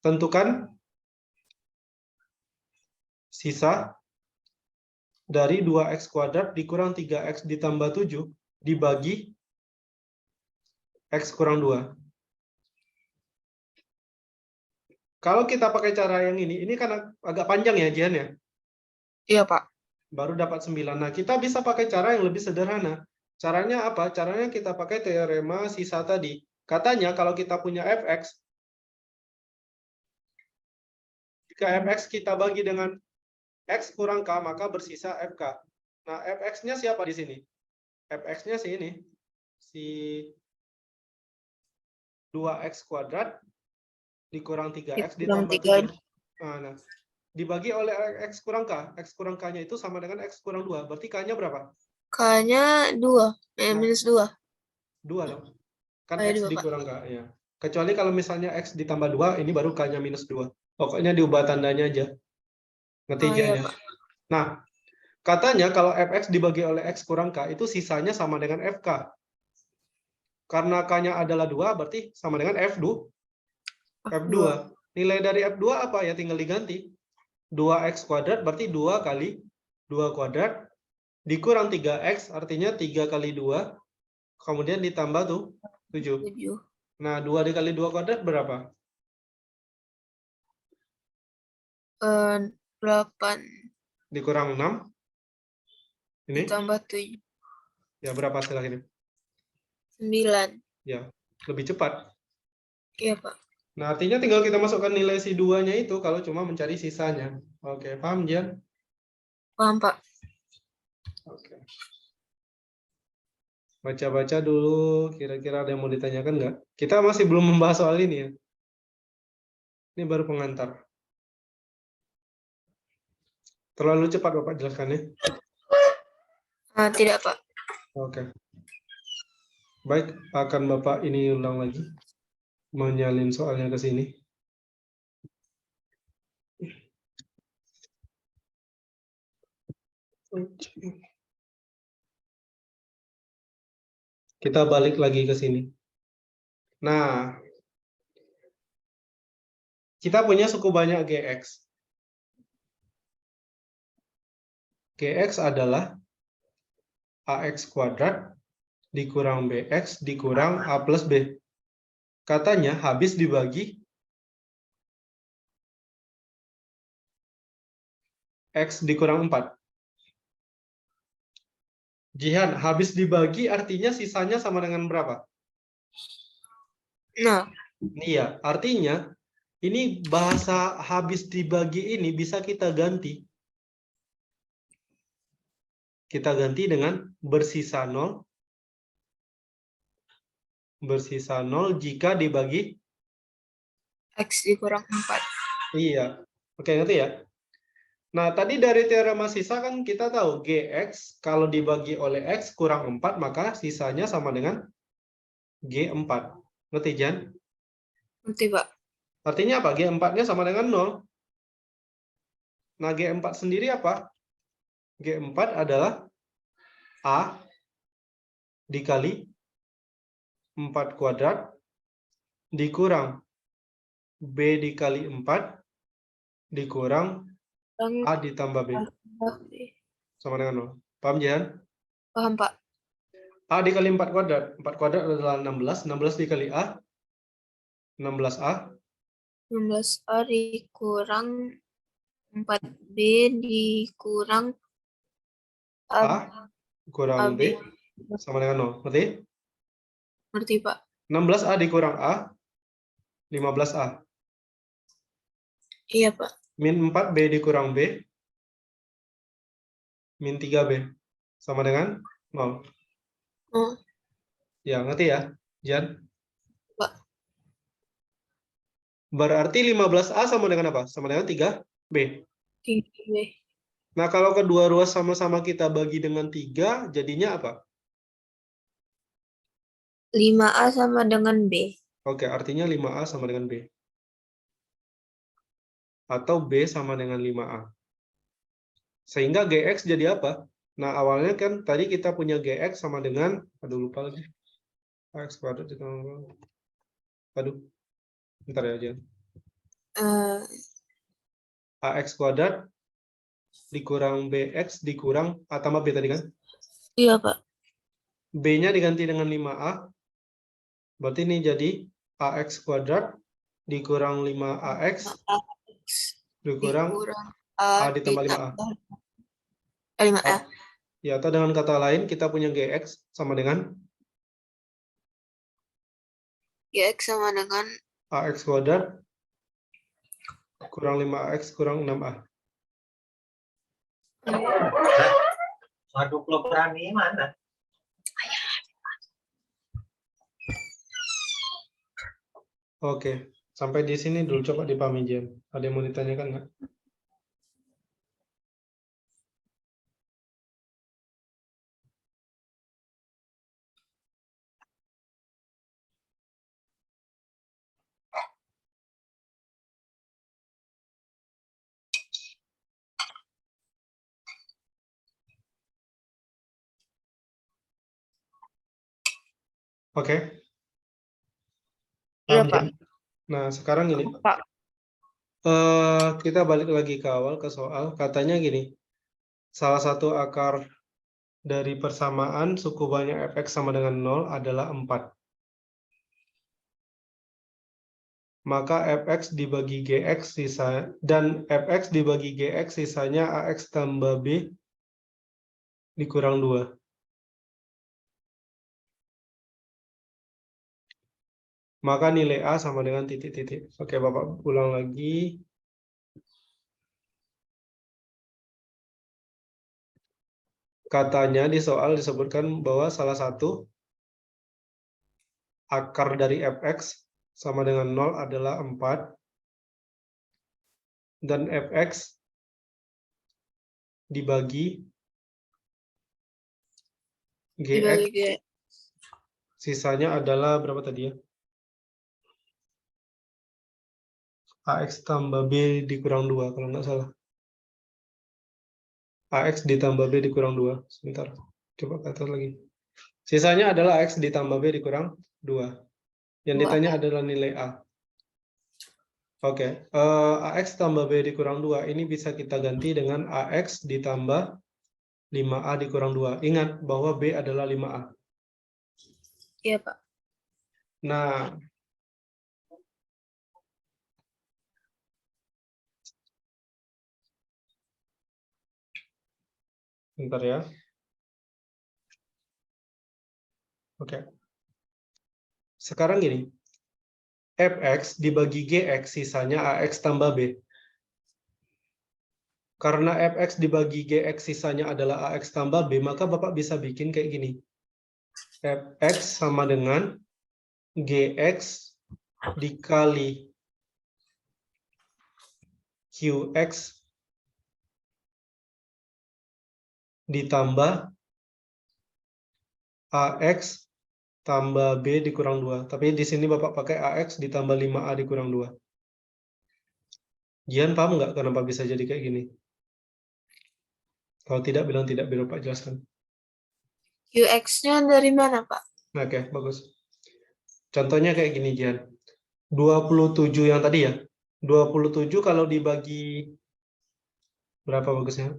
Tentukan sisa dari 2x² dikurang 3x ditambah 7 dibagi x kurang 2. Kalau kita pakai cara yang ini kan agak panjang ya, Jian ya?
Iya, Pak.
Baru dapat 9. Nah, kita bisa pakai cara yang lebih sederhana. Caranya apa? Caranya kita pakai teorema sisa tadi. Katanya kalau kita punya fx, jika fx kita bagi dengan x kurang k, maka bersisa fk. Nah, fx-nya siapa di sini? Fx-nya si ini. Si 2x² dikurang 3x
Dikurang
ditambah
3.
7. Nah, dibagi oleh x kurang k. X kurang k-nya itu sama dengan x kurang 2. Berarti k-nya berapa?
K-nya 2.
Nah,
Minus 2.
2 dong. Kan
Ada
x
2, Pak.
dikurang k. Ya. Kecuali kalau misalnya x ditambah 2, ini baru k-nya minus 2. Pokoknya diubah tandanya aja. Ngerti
Oh, iya,
ya?
Pak.
Nah, katanya kalau fx dibagi oleh x kurang k, itu sisanya sama dengan fk. Karena k-nya adalah 2, berarti sama dengan f2. F2. Nilai dari F2 apa ya? Tinggal diganti. 2x² berarti 2 kali 2² dikurang 3x, artinya 3 kali 2, kemudian ditambah tuh 7.
7.
Nah, 2 dikali 2² berapa?
8
Dikurang 6. Ini?
ditambah 7.
Ya, berapa hasil akhirnya?
9.
Ya, lebih cepat.
Iya, Pak.
Nah, artinya tinggal kita masukkan nilai si 2-nya itu kalau cuma mencari sisanya. Oke, paham, Jan?
Paham, Pak.
Oke. Baca-baca dulu, kira-kira ada yang mau ditanyakan nggak? Kita masih belum membahas soal ini ya. Ini baru pengantar. Terlalu cepat Bapak jelaskannya.
Tidak, Pak.
Oke. Baik, akan Bapak ini ulang lagi. Menyalin soalnya ke sini. Kita balik lagi ke sini. Nah, kita punya suku banyak Gx. Gx adalah ax² dikurang bx dikurang a plus b. Katanya habis dibagi x dikurang 4. Jihan, habis dibagi artinya sisanya sama dengan berapa?
Nah,
Iya, artinya ini bahasa habis dibagi ini bisa kita ganti. Kita ganti dengan bersisa 0. Bersisa 0 jika dibagi
X dikurang 4.
iya. Oke, ngerti ya? Nah, tadi dari teorema sisa kan kita tahu Gx kalau dibagi oleh X kurang 4, maka sisanya sama dengan G4. Ngerti, Jan?
Ngerti, Pak.
Artinya apa? G4-nya sama dengan 0. Nah, G4 sendiri apa? G4 adalah A dikali 4² dikurang B dikali 4 dikurang A ditambah B sama dengan 0. Paham, Jan?
Paham, Pak.
A dikali 4². 4² adalah 16. 16 dikali A. 16A.
16A dikurang 4B dikurang
A kurang
AB.
B sama dengan 0. Ngerti?
Ngerti, Pak.
16A dikurang A. 15A.
Iya, Pak.
Min 4B dikurang B. Min 3B. Sama dengan 0.
Oh,
Ya, ngerti ya, Jan?
Pak.
Berarti 15A sama dengan apa? Sama dengan 3B.
Tinggi B.
Nah, kalau kedua ruas sama-sama kita bagi dengan 3, jadinya apa?
5A sama dengan B.
Oke, artinya 5A sama dengan B. Atau B sama dengan 5A. Sehingga GX jadi apa? Nah, awalnya kan tadi kita punya GX sama dengan, aduh lupa lagi. AX kuadrat ditambah, aduh, bentar ya aja.
Eh,
AX kuadrat dikurang BX dikurang A tambah B tadi kan?
iya, Pak.
B-nya diganti dengan 5A. Berarti ini jadi AX kuadrat dikurang 5AX
5AX
dikurang
dikurang
A
A
ditambah 5A.
ditambah 5A.
Ya, atau dengan kata lain kita punya GX sama dengan
GX sama dengan
AX kuadrat kurang 5AX kurang 6A.
Waduh, lo berani mana?
Oke, sampai di sini dulu coba dipahami Jian. Ada yang mau ditanyakan nggak? Oke.
Iya,
Paham,
Pak.
Jian? Nah, sekarang gini.
Pak.
Kita balik lagi ke awal ke soal. Katanya gini. Salah satu akar dari persamaan suku banyak fx sama dengan 0 adalah 4. Maka fx dibagi gx sisa dan fx dibagi gx sisanya ax tambah b dikurang 2. Maka nilai a sama dengan titik-titik. Oke, Bapak ulang lagi. Katanya di soal disebutkan bahwa salah satu akar dari fx sama dengan 0 adalah 4. Dan fx dibagi gx
Dibagi G.
sisanya adalah berapa tadi ya? AX tambah B dikurang 2 kalau nggak salah. AX ditambah B dikurang 2. Sebentar, coba kata lagi. Sisanya adalah AX ditambah B dikurang 2. Yang ditanya adalah nilai A. Oke, AX tambah B dikurang 2 ini bisa kita ganti dengan AX ditambah 5A dikurang 2. Ingat bahwa B adalah 5A.
Iya, Pak.
Nah, bentar ya. Oke. Sekarang gini. Fx dibagi Gx sisanya AX tambah B. Karena Fx dibagi Gx sisanya adalah AX tambah B, maka Bapak bisa bikin kayak gini. Fx sama dengan Gx dikali Qx ditambah AX tambah B dikurang 2. Tapi di sini Bapak pakai AX ditambah 5A dikurang 2. Jian paham nggak kenapa bisa jadi kayak gini? Kalau tidak, bilang tidak, biar Bapak jelaskan.
UX-nya dari mana, Pak?
Oke, bagus. Contohnya kayak gini, Jian. 27 yang tadi ya. 27 kalau dibagi berapa bagusnya?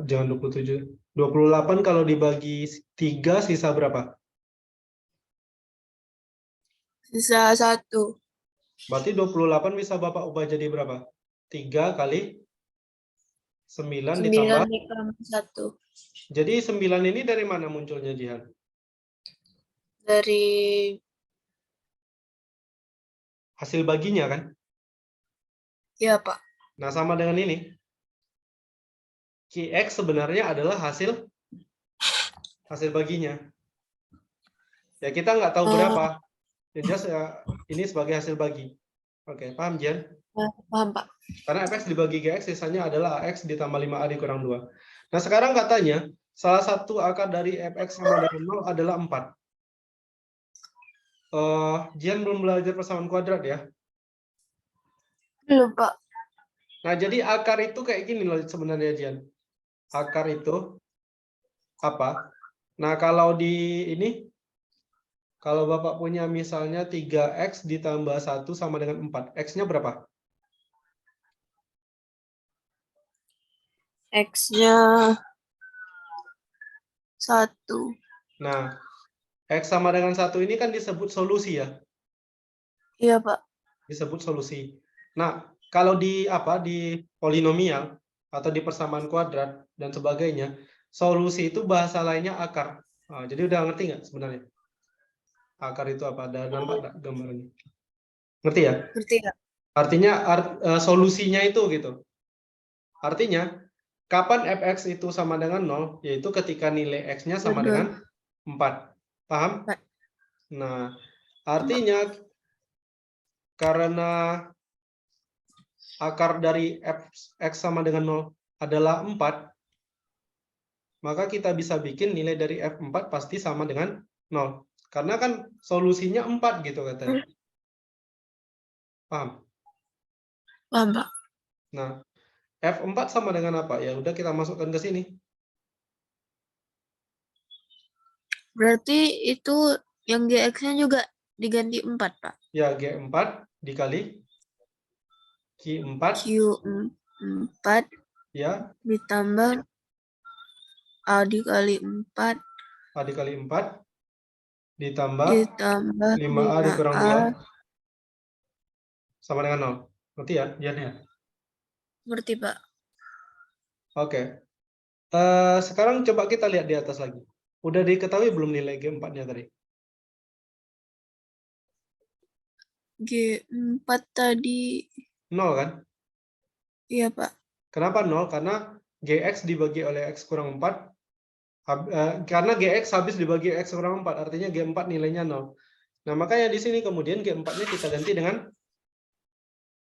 Jangan 27. 28 kalau dibagi 3 sisa berapa?
Sisa 1.
Berarti 28 bisa Bapak ubah jadi berapa? 3 kali 9 ditambah.
9 ditambah 1.
Jadi 9 ini dari mana munculnya, Jihan?
Dari
Hasil baginya kan?
ya, Pak.
Nah, sama dengan ini. Qx sebenarnya adalah hasil baginya. Ya, kita nggak tahu berapa. Yang jelas ya, ini sebagai hasil bagi. Oke, paham Jian?
Paham, Pak.
Karena fx dibagi gx sisanya adalah ax ditambah 5a dikurang 2. Nah, sekarang katanya salah satu akar dari fx sama dengan 0 adalah 4. Jian belum belajar persamaan kuadrat ya?
Belum, Pak.
Nah, jadi akar itu kayak gini loh sebenarnya Jian. Akar itu apa? Nah, kalau di ini, kalau Bapak punya misalnya 3x ditambah 1 sama dengan 4. X-nya berapa?
X-nya 1.
Nah, x sama dengan 1 ini kan disebut solusi ya.
Iya, Pak.
Disebut solusi. Nah, kalau di di polinomial atau di persamaan kuadrat dan sebagainya, solusi itu bahasa lainnya akar. Nah, jadi udah ngerti nggak sebenarnya? Akar itu apa? Ada nampak nggak gambarnya? Ngerti ya?
Ngerti nggak?
Artinya solusinya itu gitu. Artinya, kapan fx itu sama dengan 0, yaitu ketika nilai x-nya sama
Betul.
dengan 4. Paham?
Pak.
Nah, artinya karena akar dari x sama dengan 0 adalah 4, maka kita bisa bikin nilai dari f4 pasti sama dengan 0. Karena kan solusinya 4 gitu katanya. Paham?
Paham, Pak.
Nah, f4 sama dengan apa? Ya udah kita masukkan ke sini.
Berarti itu yang GX-nya juga diganti 4, Pak.
Ya, G4 dikali Q4
Q4
ya,
ditambah A dikali 4
A dikali 4 ditambah
ditambah
5A dikurang 2
5A.
sama dengan 0. Ngerti ya? Jan ya?
Ngerti, Pak.
Oke. Sekarang coba kita lihat di atas lagi. Udah diketahui belum nilai G4-nya tadi?
G4 tadi.
0 kan?
Iya, Pak.
Kenapa 0? Karena Gx dibagi oleh X kurang 4. Karena Gx habis dibagi X kurang 4. Artinya G4 nilainya 0. Nah, makanya di sini kemudian G4-nya kita ganti dengan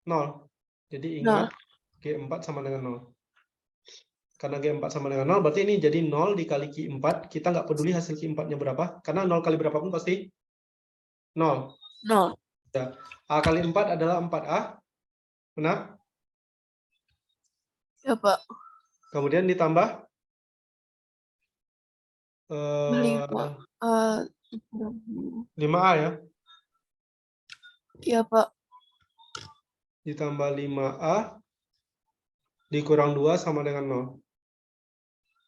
0. Jadi ingat G4 sama dengan 0. Karena G4 sama dengan 0, berarti ini jadi 0 dikali Q4. Kita nggak peduli hasil Q4-nya berapa. Karena 0 kali berapapun pasti 0.
0.
A kali 4 adalah 4A. Benar?
Ya, Pak.
Kemudian ditambah 5A ya.
Iya, Pak.
Ditambah 5A dikurang 2 sama dengan 0.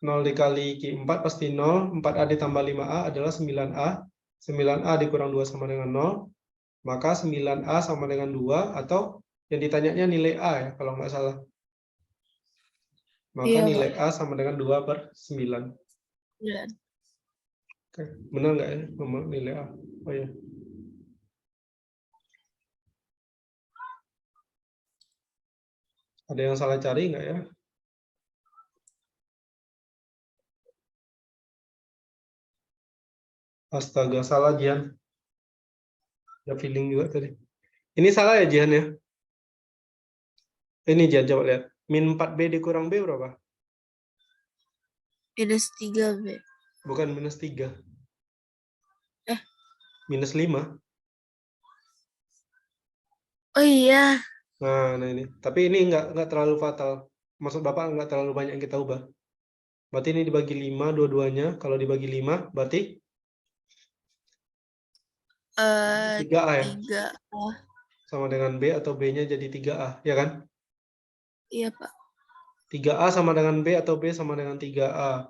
0 dikali Q4 pasti 0. 4A ditambah 5A adalah 9A. 9A dikurang 2 sama dengan 0. Maka 9A sama dengan 2, atau yang ditanyanya nilai A ya, kalau nggak salah. Maka
Iya,
nilai
Pak.
A sama dengan 2/9.
Iya.
Oke, benar nggak ya nomor nilai A? Oh ya. Ada yang salah cari nggak ya? Astaga, salah Jian. Ya feeling juga tadi. Ini salah ya Jian ya? Ini Jian, coba lihat. Min 4B dikurang B berapa?
Minus 3B.
Bukan minus 3.
Eh.
Minus 5.
Oh iya.
Nah ini. Tapi ini nggak terlalu fatal. Maksud Bapak nggak terlalu banyak yang kita ubah. Berarti ini dibagi 5 dua-duanya. Kalau dibagi 5, berarti 3A ya?
3A.
Sama dengan B, atau B-nya jadi 3A, ya kan?
Iya, Pak.
3A sama dengan B, atau B sama dengan 3A.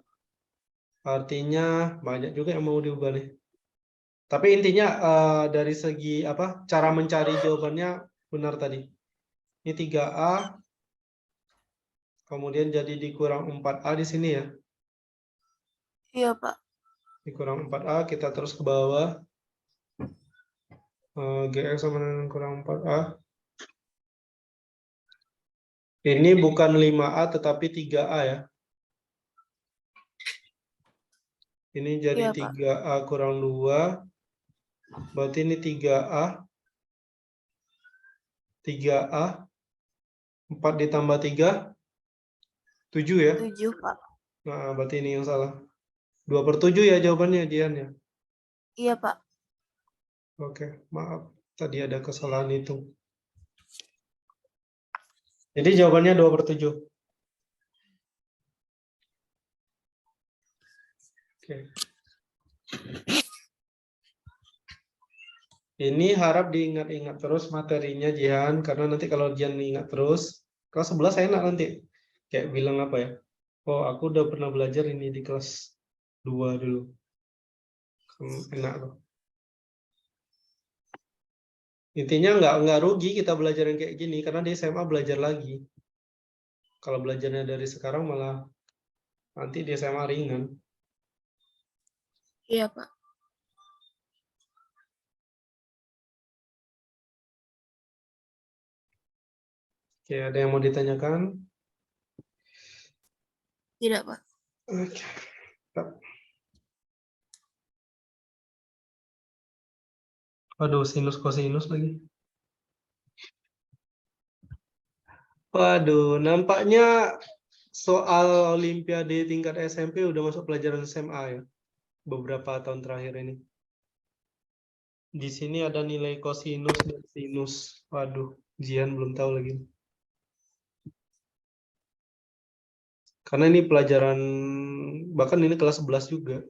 Artinya banyak juga yang mau diubah nih. Tapi intinya dari segi cara mencari jawabannya benar tadi. Ini 3A, kemudian jadi dikurang 4A di sini ya.
Iya, Pak.
Dikurang 4A, kita terus ke bawah. GX sama dengan kurang 4A. Ini bukan 5A tetapi 3A ya. Ini jadi
Iya, Pak.
3A kurang 2. Berarti ini 3A. 3A, 4 ditambah 3, 7 ya.
7, Pak.
Nah, berarti ini yang salah. 2/7 ya jawabannya, Jian ya.
Iya, Pak.
Oke, maaf. Tadi ada kesalahan itu. Jadi jawabannya 2/7. Oke. Ini harap diingat-ingat terus materinya Jihan, karena nanti kalau Jihan ingat terus, kelas 11 enak nanti. Kayak bilang apa ya? Oh, aku udah pernah belajar ini di kelas 2 dulu. Enak loh. Intinya nggak rugi kita belajar yang kayak gini, karena di SMA belajar lagi. Kalau belajarnya dari sekarang malah nanti di SMA ringan.
Iya, Pak.
Oke, ada yang mau ditanyakan?
Tidak, Pak.
Oke. Waduh, sinus kosinus lagi. Waduh, nampaknya soal Olimpiade tingkat SMP udah masuk pelajaran SMA ya. Beberapa tahun terakhir ini. Di sini ada nilai kosinus dan sinus. Waduh, Jian belum tahu lagi. Karena ini pelajaran, bahkan ini kelas 11 juga.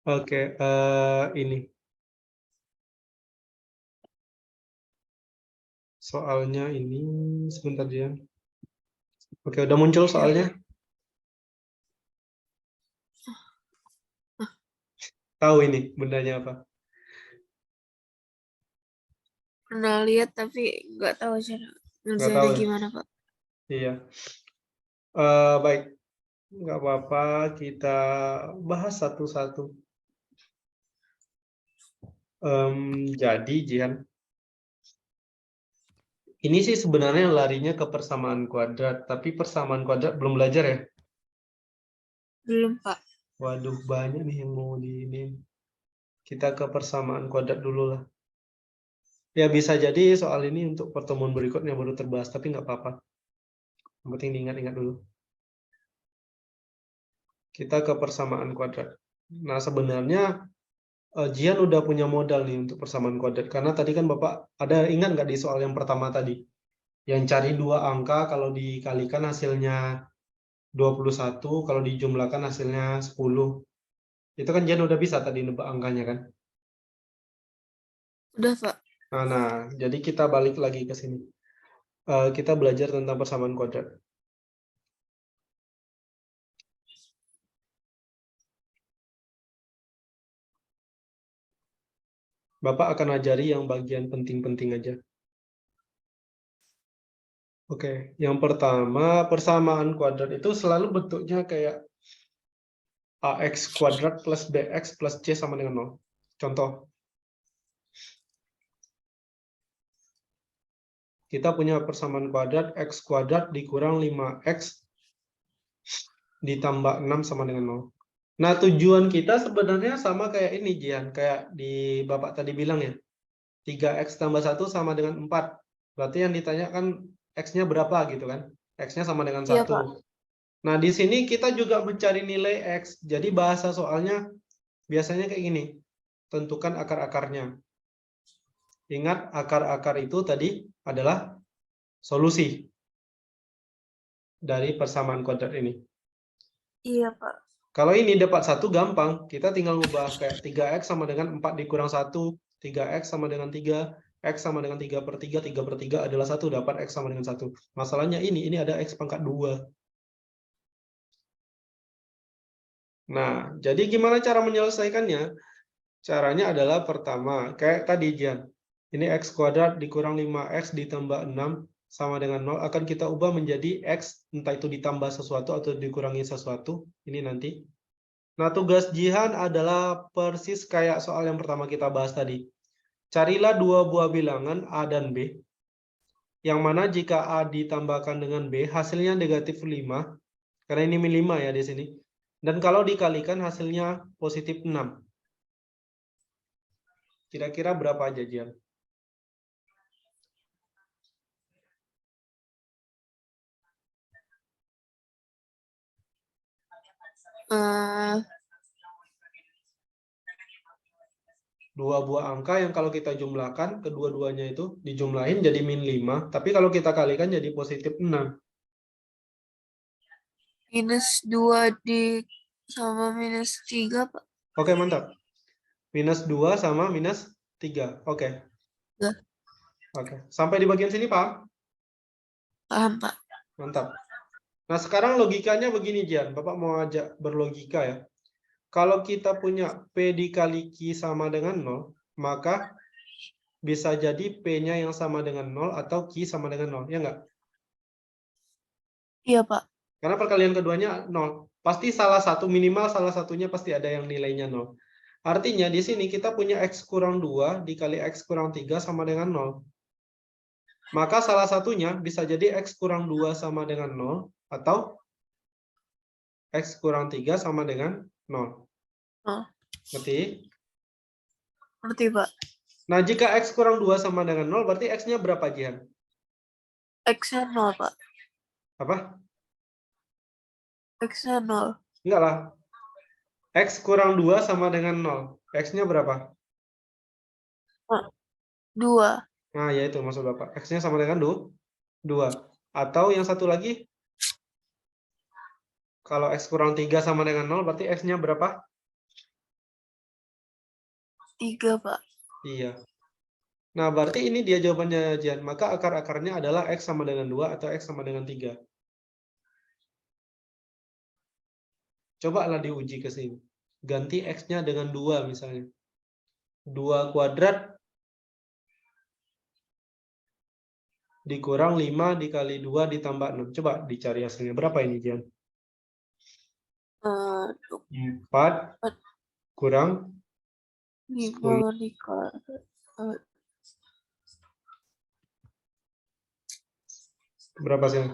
Oke, ini. Soalnya ini, sebentar Jian. Oke, udah muncul soalnya. Tahu ini bendanya apa?
Pernah lihat tapi nggak tahu cara
Nggak tahu
ngerjainnya
ya?
gimana, Pak.
Iya. Baik, nggak apa-apa, kita bahas satu-satu. Jadi, Jian, ini sih sebenarnya larinya ke persamaan kuadrat, tapi persamaan kuadrat belum belajar ya?
Belum, Pak.
Waduh, banyak nih yang mau di ini. Kita ke persamaan kuadrat dulu lah. Ya, bisa jadi soal ini untuk pertemuan berikutnya baru terbahas, tapi nggak apa-apa. Yang penting diingat-ingat dulu. Kita ke persamaan kuadrat. Nah, sebenarnya Jian udah punya modal nih untuk persamaan kuadrat. Karena tadi kan Bapak ada ingat nggak di soal yang pertama tadi? Yang cari dua angka kalau dikalikan hasilnya 21, kalau dijumlahkan hasilnya 10. Itu kan Jian udah bisa tadi nebak angkanya kan?
Udah, Pak.
Nah, jadi kita balik lagi ke sini. Kita belajar tentang persamaan kuadrat. Bapak akan ajari yang bagian penting-penting aja. Oke, yang pertama persamaan kuadrat itu selalu bentuknya kayak AX kuadrat plus BX plus C sama dengan 0. Contoh, kita punya persamaan kuadrat X kuadrat dikurang 5X ditambah 6 sama dengan 0. Nah, tujuan kita sebenarnya sama kayak ini, Jian. Kayak di Bapak tadi bilang ya. 3X tambah 1 sama dengan 4. Berarti yang ditanyakan X-nya berapa gitu kan. X-nya sama dengan 1.
Iya, Pak.
Nah, di sini kita juga mencari nilai X. Jadi bahasa soalnya biasanya kayak gini. Tentukan akar-akarnya. Ingat, akar-akar itu tadi adalah solusi dari persamaan kuadrat ini.
Iya, Pak.
Kalau ini dapat 1 gampang, kita tinggal ubah kayak 3X sama dengan 4 dikurang 1, 3X sama dengan 3, X sama dengan 3/3, 3/3 adalah 1, dapat X sama dengan 1. Masalahnya ini ada X pangkat 2. Nah, jadi gimana cara menyelesaikannya? Caranya adalah pertama, kayak tadi Jian, ini X kuadrat dikurang 5X ditambah 6 sama dengan 0, akan kita ubah menjadi X, entah itu ditambah sesuatu atau dikurangi sesuatu, ini nanti. Nah, tugas Jihan adalah persis kayak soal yang pertama kita bahas tadi. Carilah dua buah bilangan A dan B, yang mana jika A ditambahkan dengan B, hasilnya negatif 5, karena ini 5 ya di sini. Dan kalau dikalikan hasilnya positif 6. Kira-kira berapa aja, Jian?
Eh,
Dua buah angka yang kalau kita jumlahkan, kedua-duanya itu dijumlahin jadi min 5, tapi kalau kita kalikan jadi positif 6.
minus 2 sama minus 3, Pak.
Oke, mantap. Minus 2 sama minus 3. Oke.
Ya.
Oke. Sampai di bagian sini, Pak?
Paham, Pak.
Mantap. Nah, sekarang logikanya begini, Jian. Bapak mau ajak berlogika ya. Kalau kita punya P dikali Q sama dengan 0, maka bisa jadi P-nya yang sama dengan 0 atau Q sama dengan 0. Ya nggak?
Iya, Pak.
Karena perkalian keduanya 0. Pasti salah satu, minimal salah satunya pasti ada yang nilainya 0. Artinya di sini kita punya X kurang 2 dikali X kurang 3 sama dengan 0. Maka salah satunya bisa jadi X kurang 2 sama dengan 0 atau X kurang 3 sama dengan 0.
Oh,
Ngerti?
ngerti, Pak.
Nah, jika X kurang 2 sama dengan 0, berarti X-nya berapa, Jihan?
X-nya 0, Pak.
Apa?
X-nya 0.
Enggak lah. X kurang 2 sama dengan 0. X-nya berapa?
2.
Nah, ya itu maksud Bapak. X-nya sama dengan 2. Atau yang satu lagi, kalau X kurang 3 sama dengan 0, berarti X-nya berapa?
3, Pak.
Iya. Nah, berarti ini dia jawabannya, Jian. Maka akar-akarnya adalah X sama dengan 2 atau X sama dengan 3. Cobalah diuji ke sini. Ganti X-nya dengan 2 misalnya. 2 kuadrat dikurang 5 dikali 2 ditambah 6. Coba dicari hasilnya. Berapa ini, Jian? 4 kurang
5 dikali
berapa sih?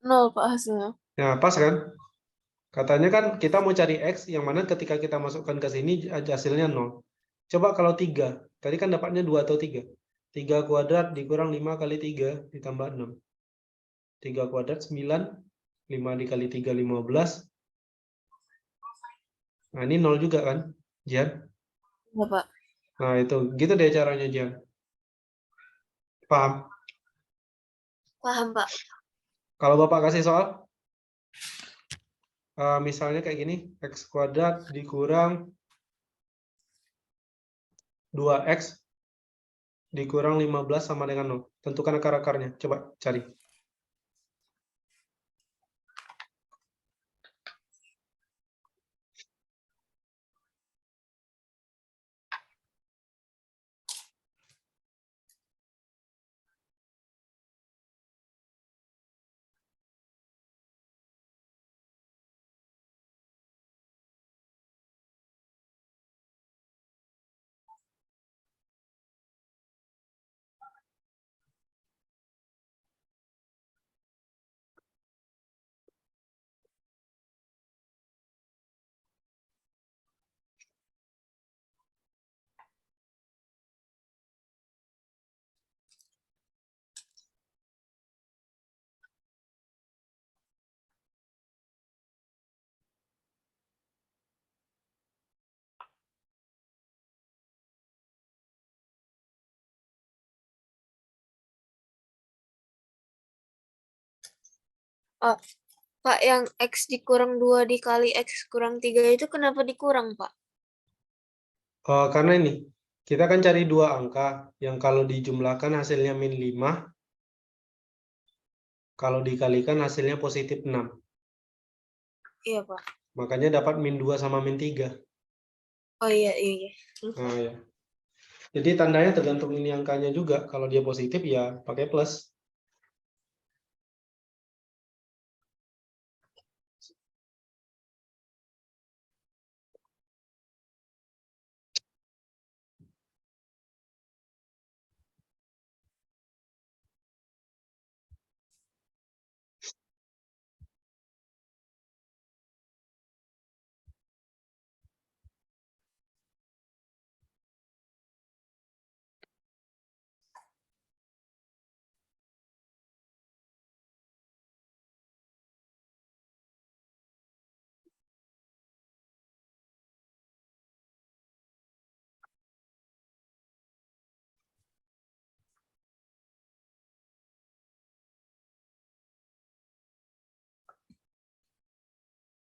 0, Pak, hasilnya.
Nah, pas kan? Katanya kan kita mau cari X yang mana ketika kita masukkan ke sini hasilnya 0. Coba kalau 3. Tadi kan dapatnya 2 atau 3. 3 kuadrat dikurang 5 kali 3 ditambah 6. 3 kuadrat 9. 5 dikali 3 15. Nah, ini 0 juga kan, Jian?
Iya, Pak.
Nah, itu. Gitu deh caranya, Jian. Paham?
Paham, Pak.
Kalau Bapak kasih soal, misalnya kayak gini, X kuadrat dikurang 2X dikurang 15 sama dengan 0. Tentukan akar-akarnya. Coba cari.
Oh, Pak, yang X dikurang 2 dikali X kurang 3 itu kenapa dikurang, Pak?
Karena ini, kita kan cari dua angka yang kalau dijumlahkan hasilnya min 5, kalau dikalikan hasilnya positif 6.
Iya, Pak.
Makanya dapat min 2 sama min 3.
Oh, iya, iya.
Nah, ya. Jadi tandanya tergantung ini angkanya juga. Kalau dia positif ya pakai plus.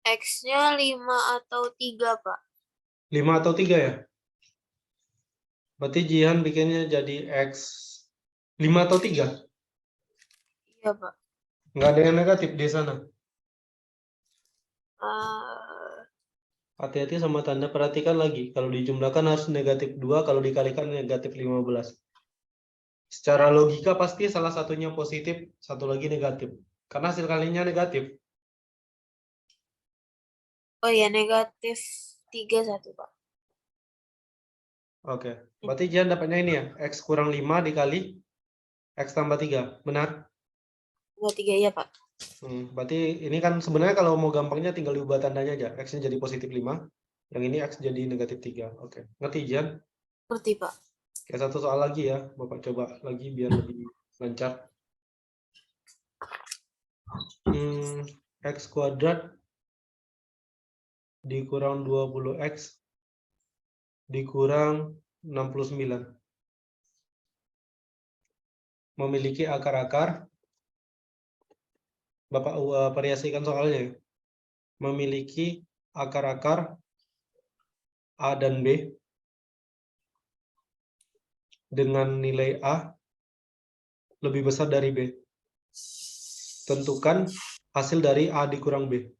X-nya 5 atau 3, Pak.
5 atau 3 ya? Berarti Jihan bikinnya jadi X 5 atau 3?
Iya, Pak.
Nggak ada yang negatif di sana.
Eh,
Hati-hati sama tanda, perhatikan lagi. Kalau dijumlahkan harus negatif 2, kalau dikalikan negatif 15. Secara logika pasti salah satunya positif, satu lagi negatif. Karena hasil kalinya negatif.
oh iya, negatif 31, Pak.
Oke. Berarti Jihan dapatnya ini ya. X kurang 5 dikali X tambah 3. Benar?
23, iya, Pak.
Berarti ini kan sebenarnya kalau mau gampangnya tinggal diubah tandanya aja. X-nya jadi positif 5. Yang ini X jadi negatif 3. Oke. Ngerti Jihan?
Ngerti, Pak.
Kayak satu soal lagi ya. Bapak coba lagi biar lebih lancar. X kuadrat dikurang 20X dikurang 69. Memiliki akar-akar. Bapak variasikan soalnya ya. Memiliki akar-akar A dan B dengan nilai A lebih besar dari B. Tentukan hasil dari A dikurang B.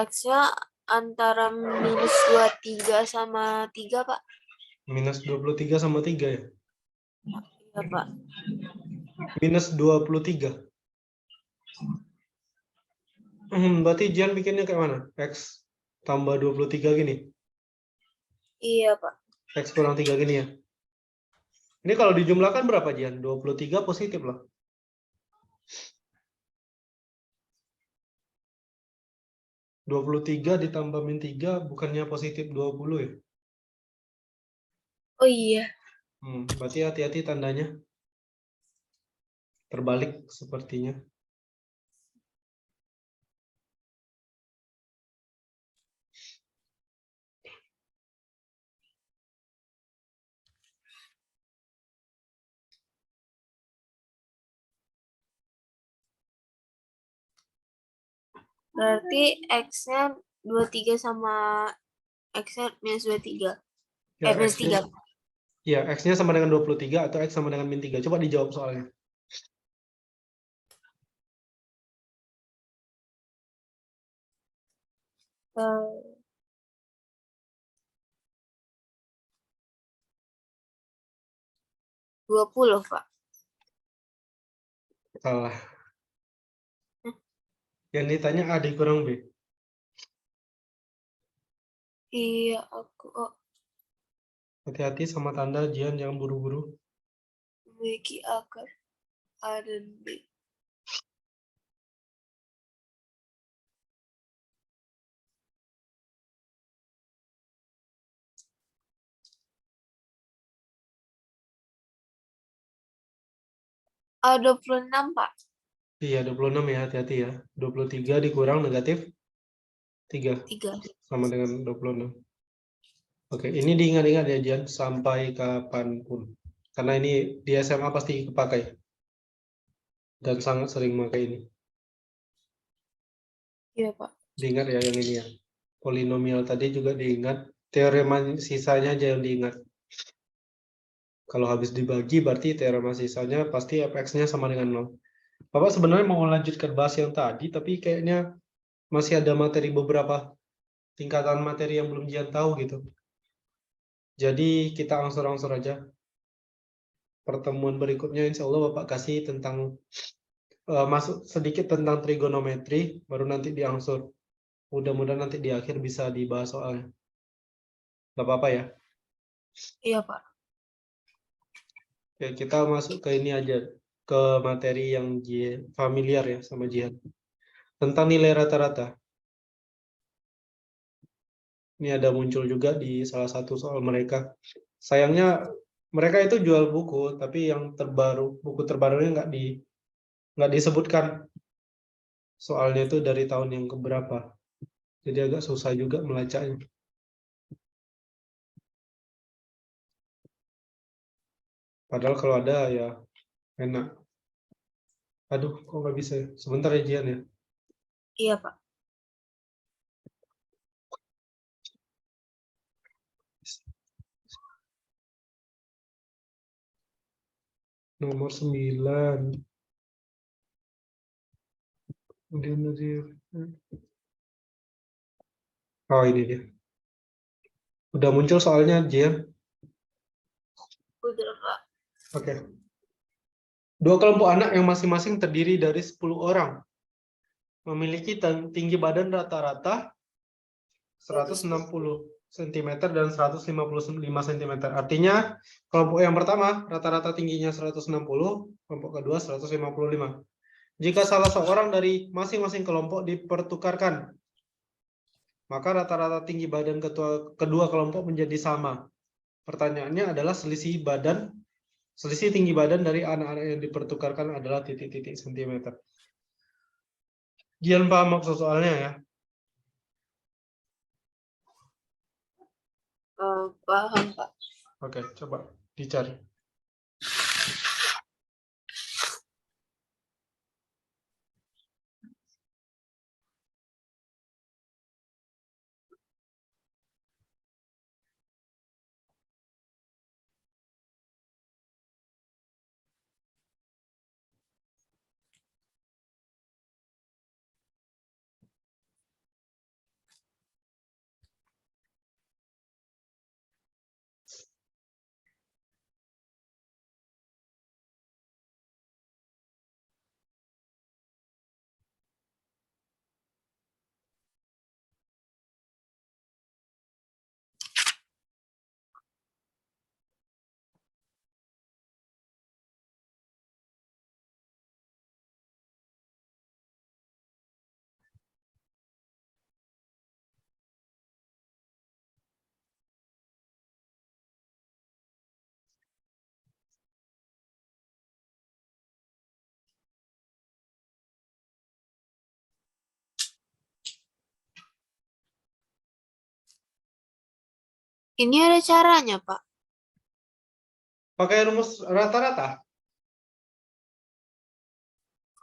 X-nya antara minus 23 sama 3, Pak.
Minus 23 sama 3 ya?
Iya, Pak.
Minus 23. Berarti Jian bikinnya kayak mana? X tambah 23 gini?
Iya, Pak.
X kurang 3 gini ya? Ini kalau dijumlahkan berapa Jian? 23 positif lah. Dua puluh tiga ditambah min 3 bukannya positif 20 ya?
Oh iya.
Berarti hati-hati tandanya. Terbalik sepertinya.
Berarti X-nya 23 sama X-nya minus 23.
Ya,
Minus
X-nya
3.
ya, X-nya sama dengan 23 atau X sama dengan min 3. Coba dijawab soalnya.
Eh, 20, Pak.
Salah. Yang ditanya A dikurang B.
Iya, aku
Hati-hati sama tanda, Jian jangan buru-buru.
memiliki akar A dan B. A26, Pak.
Iya, 26 ya, hati-hati ya. 23 dikurang negatif 3.
3.
Sama dengan 26. Oke, ini diingat-ingat ya, Jian, sampai kapanpun. Karena ini di SMA pasti kepakai. Dan sangat sering pakai ini.
Iya, Pak.
Diingat ya yang ini ya. Polinomial tadi juga diingat. Teorema sisanya aja yang diingat. Kalau habis dibagi berarti teorema sisanya pasti fx-nya sama dengan 0. Bapak sebenarnya mau lanjutkan bahas yang tadi, tapi kayaknya masih ada materi beberapa tingkatan materi yang belum Jian tahu gitu. Jadi kita angsur-angsur aja. Pertemuan berikutnya insya Allah Bapak kasih tentang masuk sedikit tentang trigonometri, baru nanti diangsur. Mudah-mudahan nanti di akhir bisa dibahas soalnya. Gak apa-apa ya.
Iya, Pak.
Oke, kita masuk ke ini aja, ke materi yang familiar ya sama Jihan. Tentang nilai rata-rata. Ini ada muncul juga di salah satu soal mereka. Sayangnya mereka itu jual buku, tapi yang terbaru, buku terbarunya nggak disebutkan. Soalnya itu dari tahun yang keberapa. Jadi agak susah juga melacaknya. Padahal kalau ada ya enak. Aduh, kok nggak bisa ya? Sebentar ya Jian ya.
Iya, Pak.
Nomor 9. Kemudian dari oh ini dia. Udah muncul soalnya Jian.
Udah, Pak.
Oke. Dua kelompok anak yang masing-masing terdiri dari 10 orang memiliki tinggi badan rata-rata 160 cm dan 155 cm. Artinya kelompok yang pertama rata-rata tingginya 160, kelompok kedua 155. Jika salah seorang dari masing-masing kelompok dipertukarkan, maka rata-rata tinggi badan kedua kelompok menjadi sama. Pertanyaannya adalah selisih tinggi badan dari anak-anak yang dipertukarkan adalah titik-titik sentimeter. Gian paham maksud soalnya ya?
Paham, Pak.
Oke, coba dicari.
Ini ada caranya, Pak.
Pakai rumus rata-rata.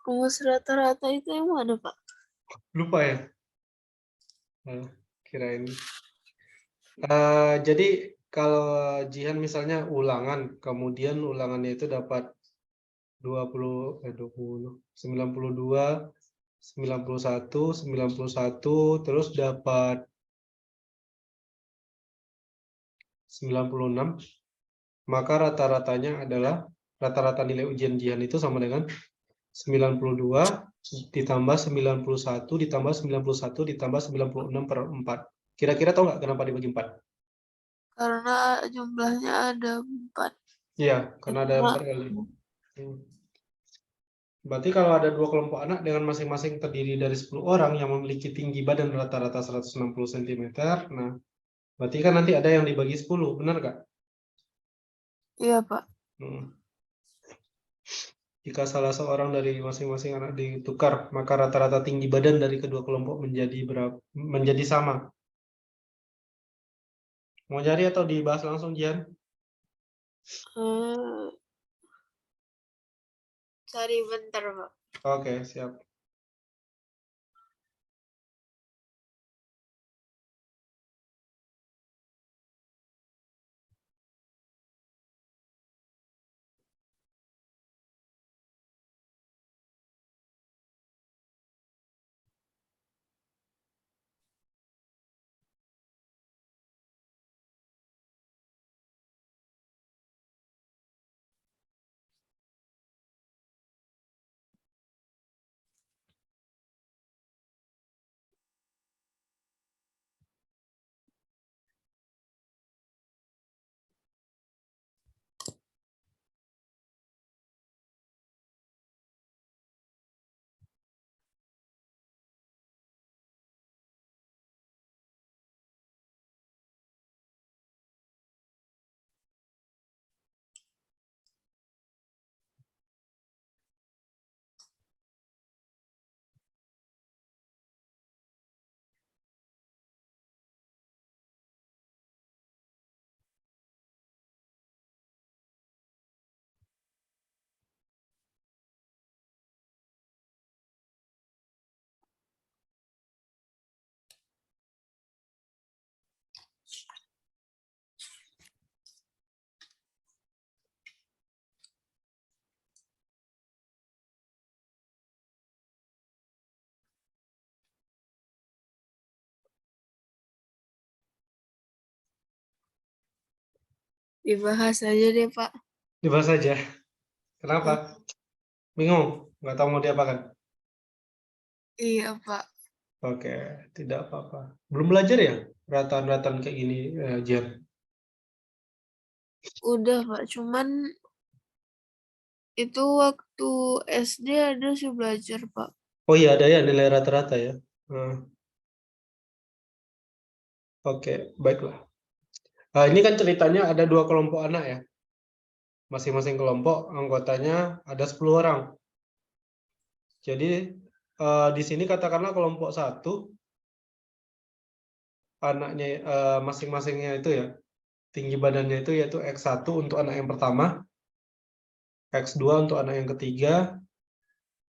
Rumus rata-rata itu yang mana, Pak?
Lupa ya. Kirain. Jadi kalau Jihan misalnya ulangan, kemudian ulangannya itu dapat 92, 91, terus dapat 96, maka rata-ratanya adalah rata-rata nilai ujian Jihan itu sama dengan 92 ditambah 91 ditambah 91 ditambah 96/4. Kira-kira tahu nggak kenapa dibagi 4?
Karena jumlahnya ada 4.
Iya, karena ada 4 kali. Berarti kalau ada dua kelompok anak dengan masing-masing terdiri dari 10 orang yang memiliki tinggi badan rata-rata 160 cm, nah berarti kan nanti ada yang dibagi 10, benar nggak?
Iya, Pak.
Jika salah seorang dari masing-masing anak ditukar, maka rata-rata tinggi badan dari kedua kelompok menjadi sama. Mau cari atau dibahas langsung, Jian?
Cari bentar, Pak.
Oke, siap.
Dibahas aja deh, Pak.
Dibahas saja. Kenapa? Bingung? Nggak tahu mau diapakan?
Iya, Pak.
Oke, tidak apa-apa. Belum belajar ya? Rataan-rataan kayak gini, Jian?
Udah, Pak. Cuman itu waktu SD ada sih belajar, Pak.
Oh iya, ada ya nilai rata-rata ya. Oke, baiklah. Nah, ini kan ceritanya ada 2 kelompok anak ya. Masing-masing kelompok anggotanya ada 10 orang. Jadi di sini katakanlah kelompok 1 anaknya masing-masingnya itu ya, tinggi badannya itu yaitu X1 untuk anak yang pertama, X2 untuk anak yang ketiga,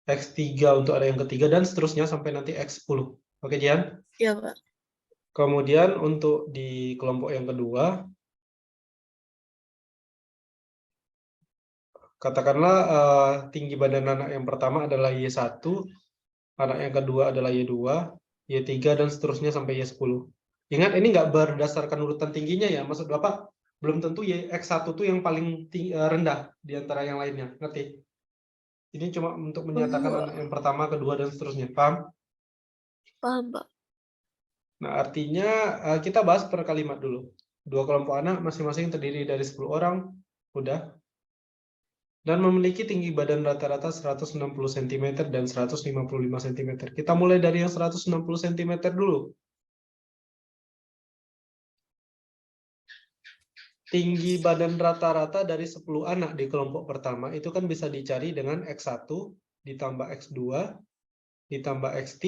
X3 untuk anak yang ketiga, dan seterusnya sampai nanti X10. Oke, Jian?
Iya, Pak.
Kemudian untuk di kelompok yang kedua, katakanlah tinggi badan anak yang pertama adalah Y1, anak yang kedua adalah Y2, Y3, dan seterusnya sampai Y10. Ingat, ini nggak berdasarkan urutan tingginya ya. Maksud Bapak, belum tentu X1 itu yang paling rendah di antara yang lainnya. Ngerti? Ini cuma untuk menyatakan
Oh,
anak yang pertama, kedua, dan seterusnya. Paham?
paham, Pak.
Nah, artinya kita bahas per kalimat dulu. 2 kelompok anak masing-masing terdiri dari 10 orang. Udah. Dan memiliki tinggi badan rata-rata 160 cm dan 155 cm. Kita mulai dari yang 160 cm dulu. Tinggi badan rata-rata dari 10 anak di kelompok pertama itu kan bisa dicari dengan X1 ditambah X2 ditambah X3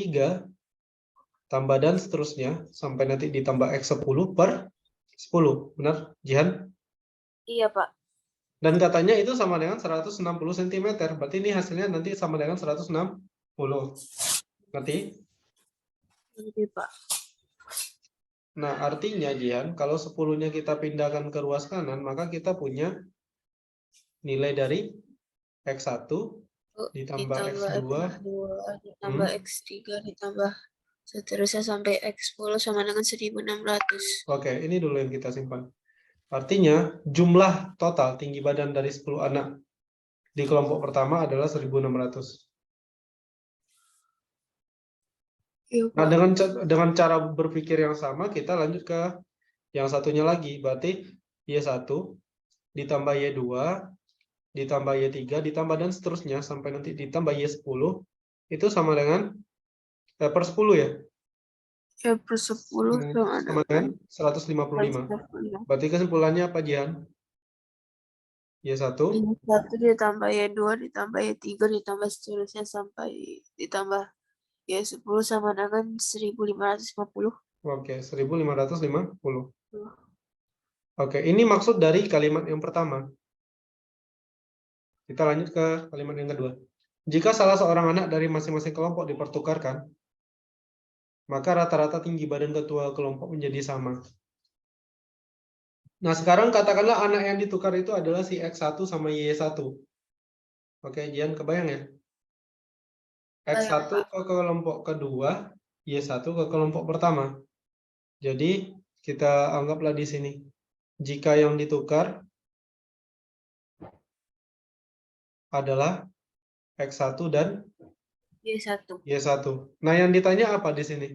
tambah dan seterusnya sampai nanti ditambah X10 per 10. Benar, Jihan?
Iya, Pak.
Dan katanya itu sama dengan 160 cm. Berarti ini hasilnya nanti sama dengan 160. Ngerti?
Ngerti, Pak.
Nah, artinya Jihan, kalau 10-nya kita pindahkan ke ruas kanan, maka kita punya nilai dari X1 ditambah X2
ditambah X3 ditambah seterusnya sampai X10 sama dengan 1600.
Oke, ini dulu yang kita simpan. Artinya, jumlah total tinggi badan dari 10 anak di kelompok pertama adalah 1600.
Iya,
Nah,
Pak.
dengan cara berpikir yang sama, kita lanjut ke yang satunya lagi. Berarti Y1 ditambah Y2 ditambah Y3 ditambah dan seterusnya sampai nanti ditambah Y10 itu sama dengan per 10 ya?
Ya, per 10
Sama dengan 155. Berarti kesimpulannya apa, Jihan? Y1
Y1 ditambah Y2 ditambah Y3 ditambah seterusnya sampai ditambah Y10 sama dengan 1550.
Oke, 1550. Oke, ini maksud dari kalimat yang pertama. Kita lanjut ke kalimat yang kedua. Jika salah seorang anak dari masing-masing kelompok dipertukarkan, maka rata-rata tinggi badan ketua kelompok menjadi sama. Nah, sekarang katakanlah anak yang ditukar itu adalah si X1 sama Y1. Oke, Jian, kebayang ya? X1 ke kelompok kedua, Y1 ke kelompok pertama. Jadi, kita anggaplah di sini. Jika yang ditukar adalah X1 dan
Y1.
Y1. Nah, yang ditanya apa di sini?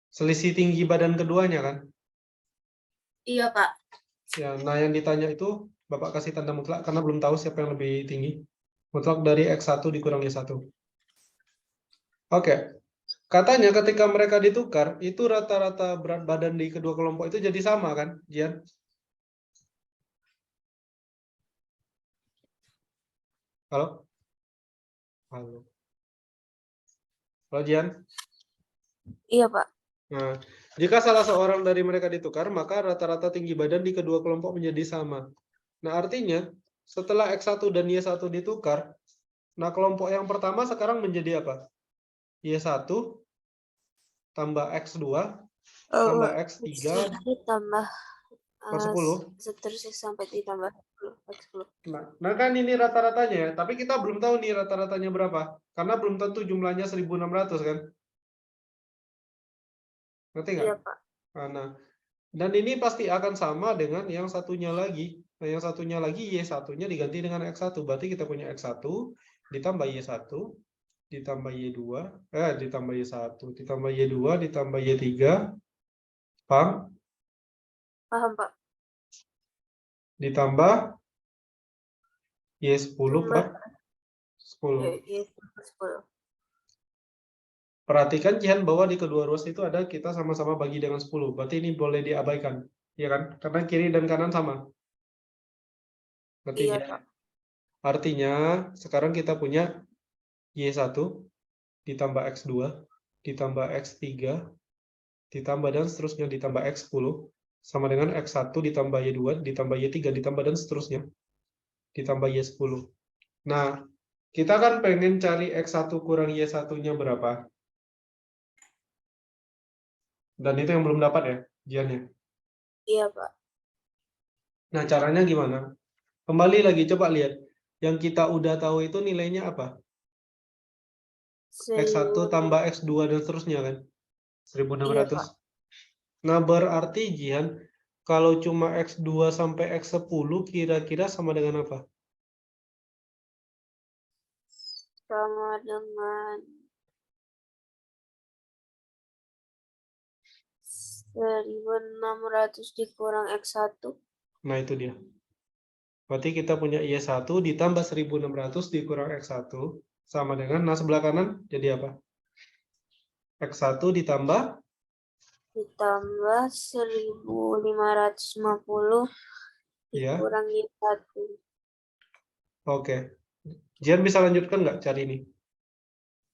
Selisih tinggi badan keduanya kan?
Iya, Pak.
Ya, nah yang ditanya itu Bapak kasih tanda mutlak karena belum tahu siapa yang lebih tinggi. Mutlak dari X1 dikurang Y1. Oke. Katanya ketika mereka ditukar, itu rata-rata berat badan di kedua kelompok itu jadi sama kan, Jian? Halo? Halo. Halo, Jian?
Iya, Pak.
Nah, jika salah seorang dari mereka ditukar, maka rata-rata tinggi badan di kedua kelompok menjadi sama. Nah, artinya setelah X1 dan Y1 ditukar, nah kelompok yang pertama sekarang menjadi apa? Y1 tambah X2 tambah X3
Ditambah
per 10.
seterusnya sampai ditambah X10.
Nah kan ini rata-ratanya ya, tapi kita belum tahu nih rata-ratanya berapa. Karena belum tentu jumlahnya 1600 kan? Ngerti nggak?
Iya, Pak.
Nah, Dan ini pasti akan sama dengan yang satunya lagi. Nah, yang satunya lagi Y1-nya diganti dengan X1. Berarti kita punya X1 ditambah Y1 ditambah Y2, ditambah Y1, ditambah Y2, ditambah Y3. Paham?
Paham, Pak.
Ditambah Y10 per 10.
Iya, 10.
Perhatikan Jihan bahwa di kedua ruas itu ada kita sama-sama bagi dengan 10. Berarti ini boleh diabaikan. Ya kan? Karena kiri dan kanan sama. Berarti
Iya,
ya.
Pak.
Artinya sekarang kita punya Y1 ditambah X2 ditambah X3 ditambah dan seterusnya ditambah X10 sama dengan X1 ditambah Y2 ditambah Y3 ditambah dan seterusnya ditambah Y10. Nah, kita kan pengen cari X1 kurang Y1-nya berapa? Dan itu yang belum dapat ya, Jiannya.
Iya, Pak.
Nah, caranya gimana? Kembali lagi, coba lihat. Yang kita udah tahu itu nilainya apa? X1 tambah X2 dan seterusnya kan? 1600.
Iya, Pak.
Nah, berarti Jian, kalau cuma X2 sampai X10 kira-kira sama dengan apa?
Sama dengan 1600 dikurang X1.
Nah, itu dia. Berarti kita punya Y1 ditambah 1600 dikurang X1 sama dengan, nah sebelah kanan jadi apa? X1 ditambah
1550
ya.
dikurang Y1.
Oke. Jian bisa lanjutkan nggak cari ini?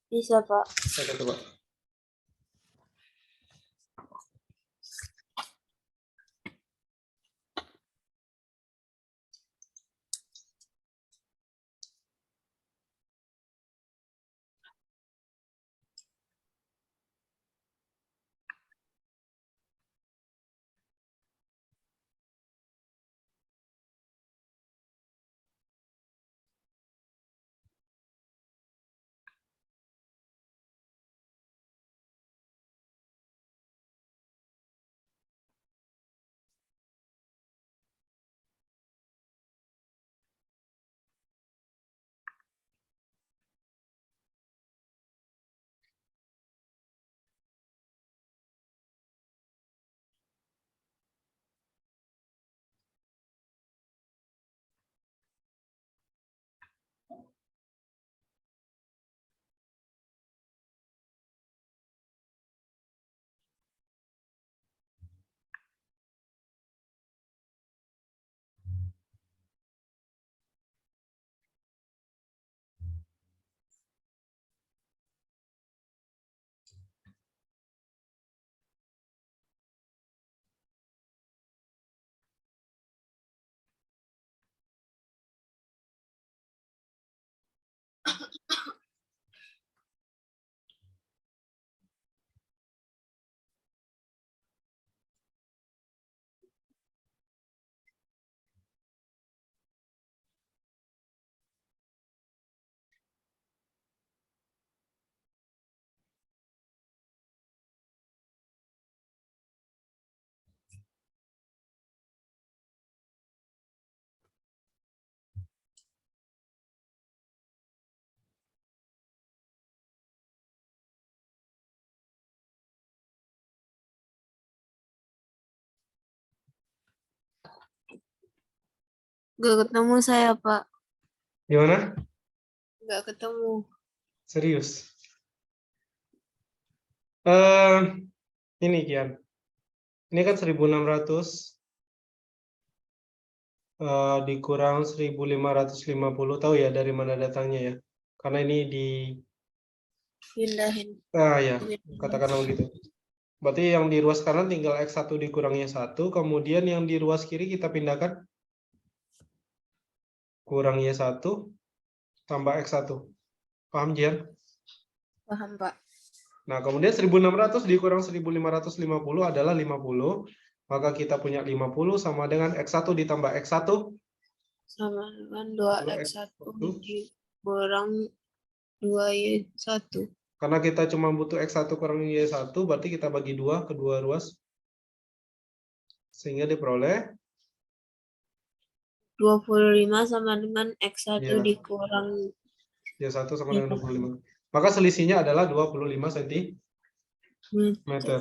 Bisa, Pak.
Oke, coba.
Gak ketemu saya, Pak.
Gimana?
Gak ketemu.
Serius? Ini Kian. Ini kan 1600 dikurang 1550, tahu ya dari mana datangnya ya? Karena ini di
Pindahin.
ya, katakanlah begitu. Berarti yang di ruas kanan tinggal X1 dikurang Y1, kemudian yang di ruas kiri kita pindahkan kurang Y1 tambah X1. Paham, Jian?
Paham, Pak.
Nah, kemudian 1600 dikurang 1550 adalah 50. Maka kita punya 50 sama dengan X1 ditambah X1.
Sama dengan 2X1 dikurang 2Y1.
Karena kita cuma butuh X1 kurang Y1, berarti kita bagi 2 kedua ruas. Sehingga diperoleh
25 sama dengan X1
Iya.
dikurang
Y1 sama
Iya.
dengan 25. Maka selisihnya adalah 25 cm.
meter.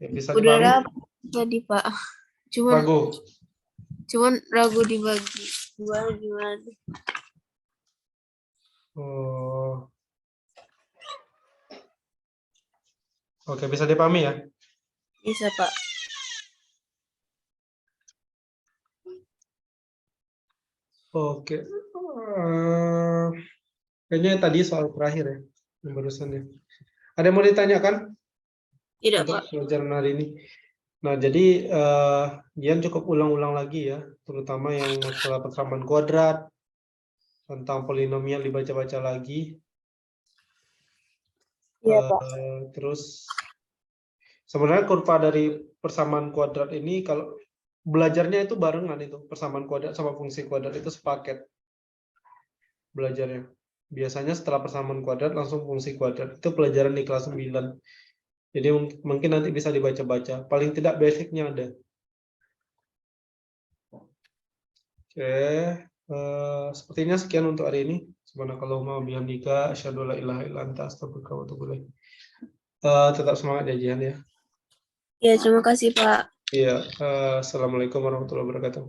Ya, bisa
Udah
dipahami?
dapat tadi Pak.
Ragu.
Cuman ragu dibagi dua gimana?
Oh. Oke, bisa dipahami ya?
Bisa Pak.
Oke. Kayaknya tadi soal terakhir ya, yang barusan ya. Ada yang mau ditanyakan
Tidak
untuk
Pak.
pelajaran hari ini? Nah, jadi Dian cukup ulang-ulang lagi ya, terutama yang masalah persamaan kuadrat, tentang polinomial dibaca-baca lagi.
Iya Pak.
Terus sebenarnya kurva dari persamaan kuadrat ini kalau belajarnya itu barengan itu, persamaan kuadrat sama fungsi kuadrat itu sepaket belajarnya. Biasanya setelah persamaan kuadrat langsung fungsi kuadrat. Itu pelajaran di kelas 9. Jadi mungkin nanti bisa dibaca-baca. Paling tidak basicnya ada. Oke, sepertinya sekian untuk hari ini. Subhanakallahumma wa bihamdika asyhadu an la ilaha illa anta astaghfiruka wa atubu ilaik. Tetap semangat ya Jihan ya.
Ya terima kasih Pak.
Iya, assalamualaikum warahmatullahi wabarakatuh.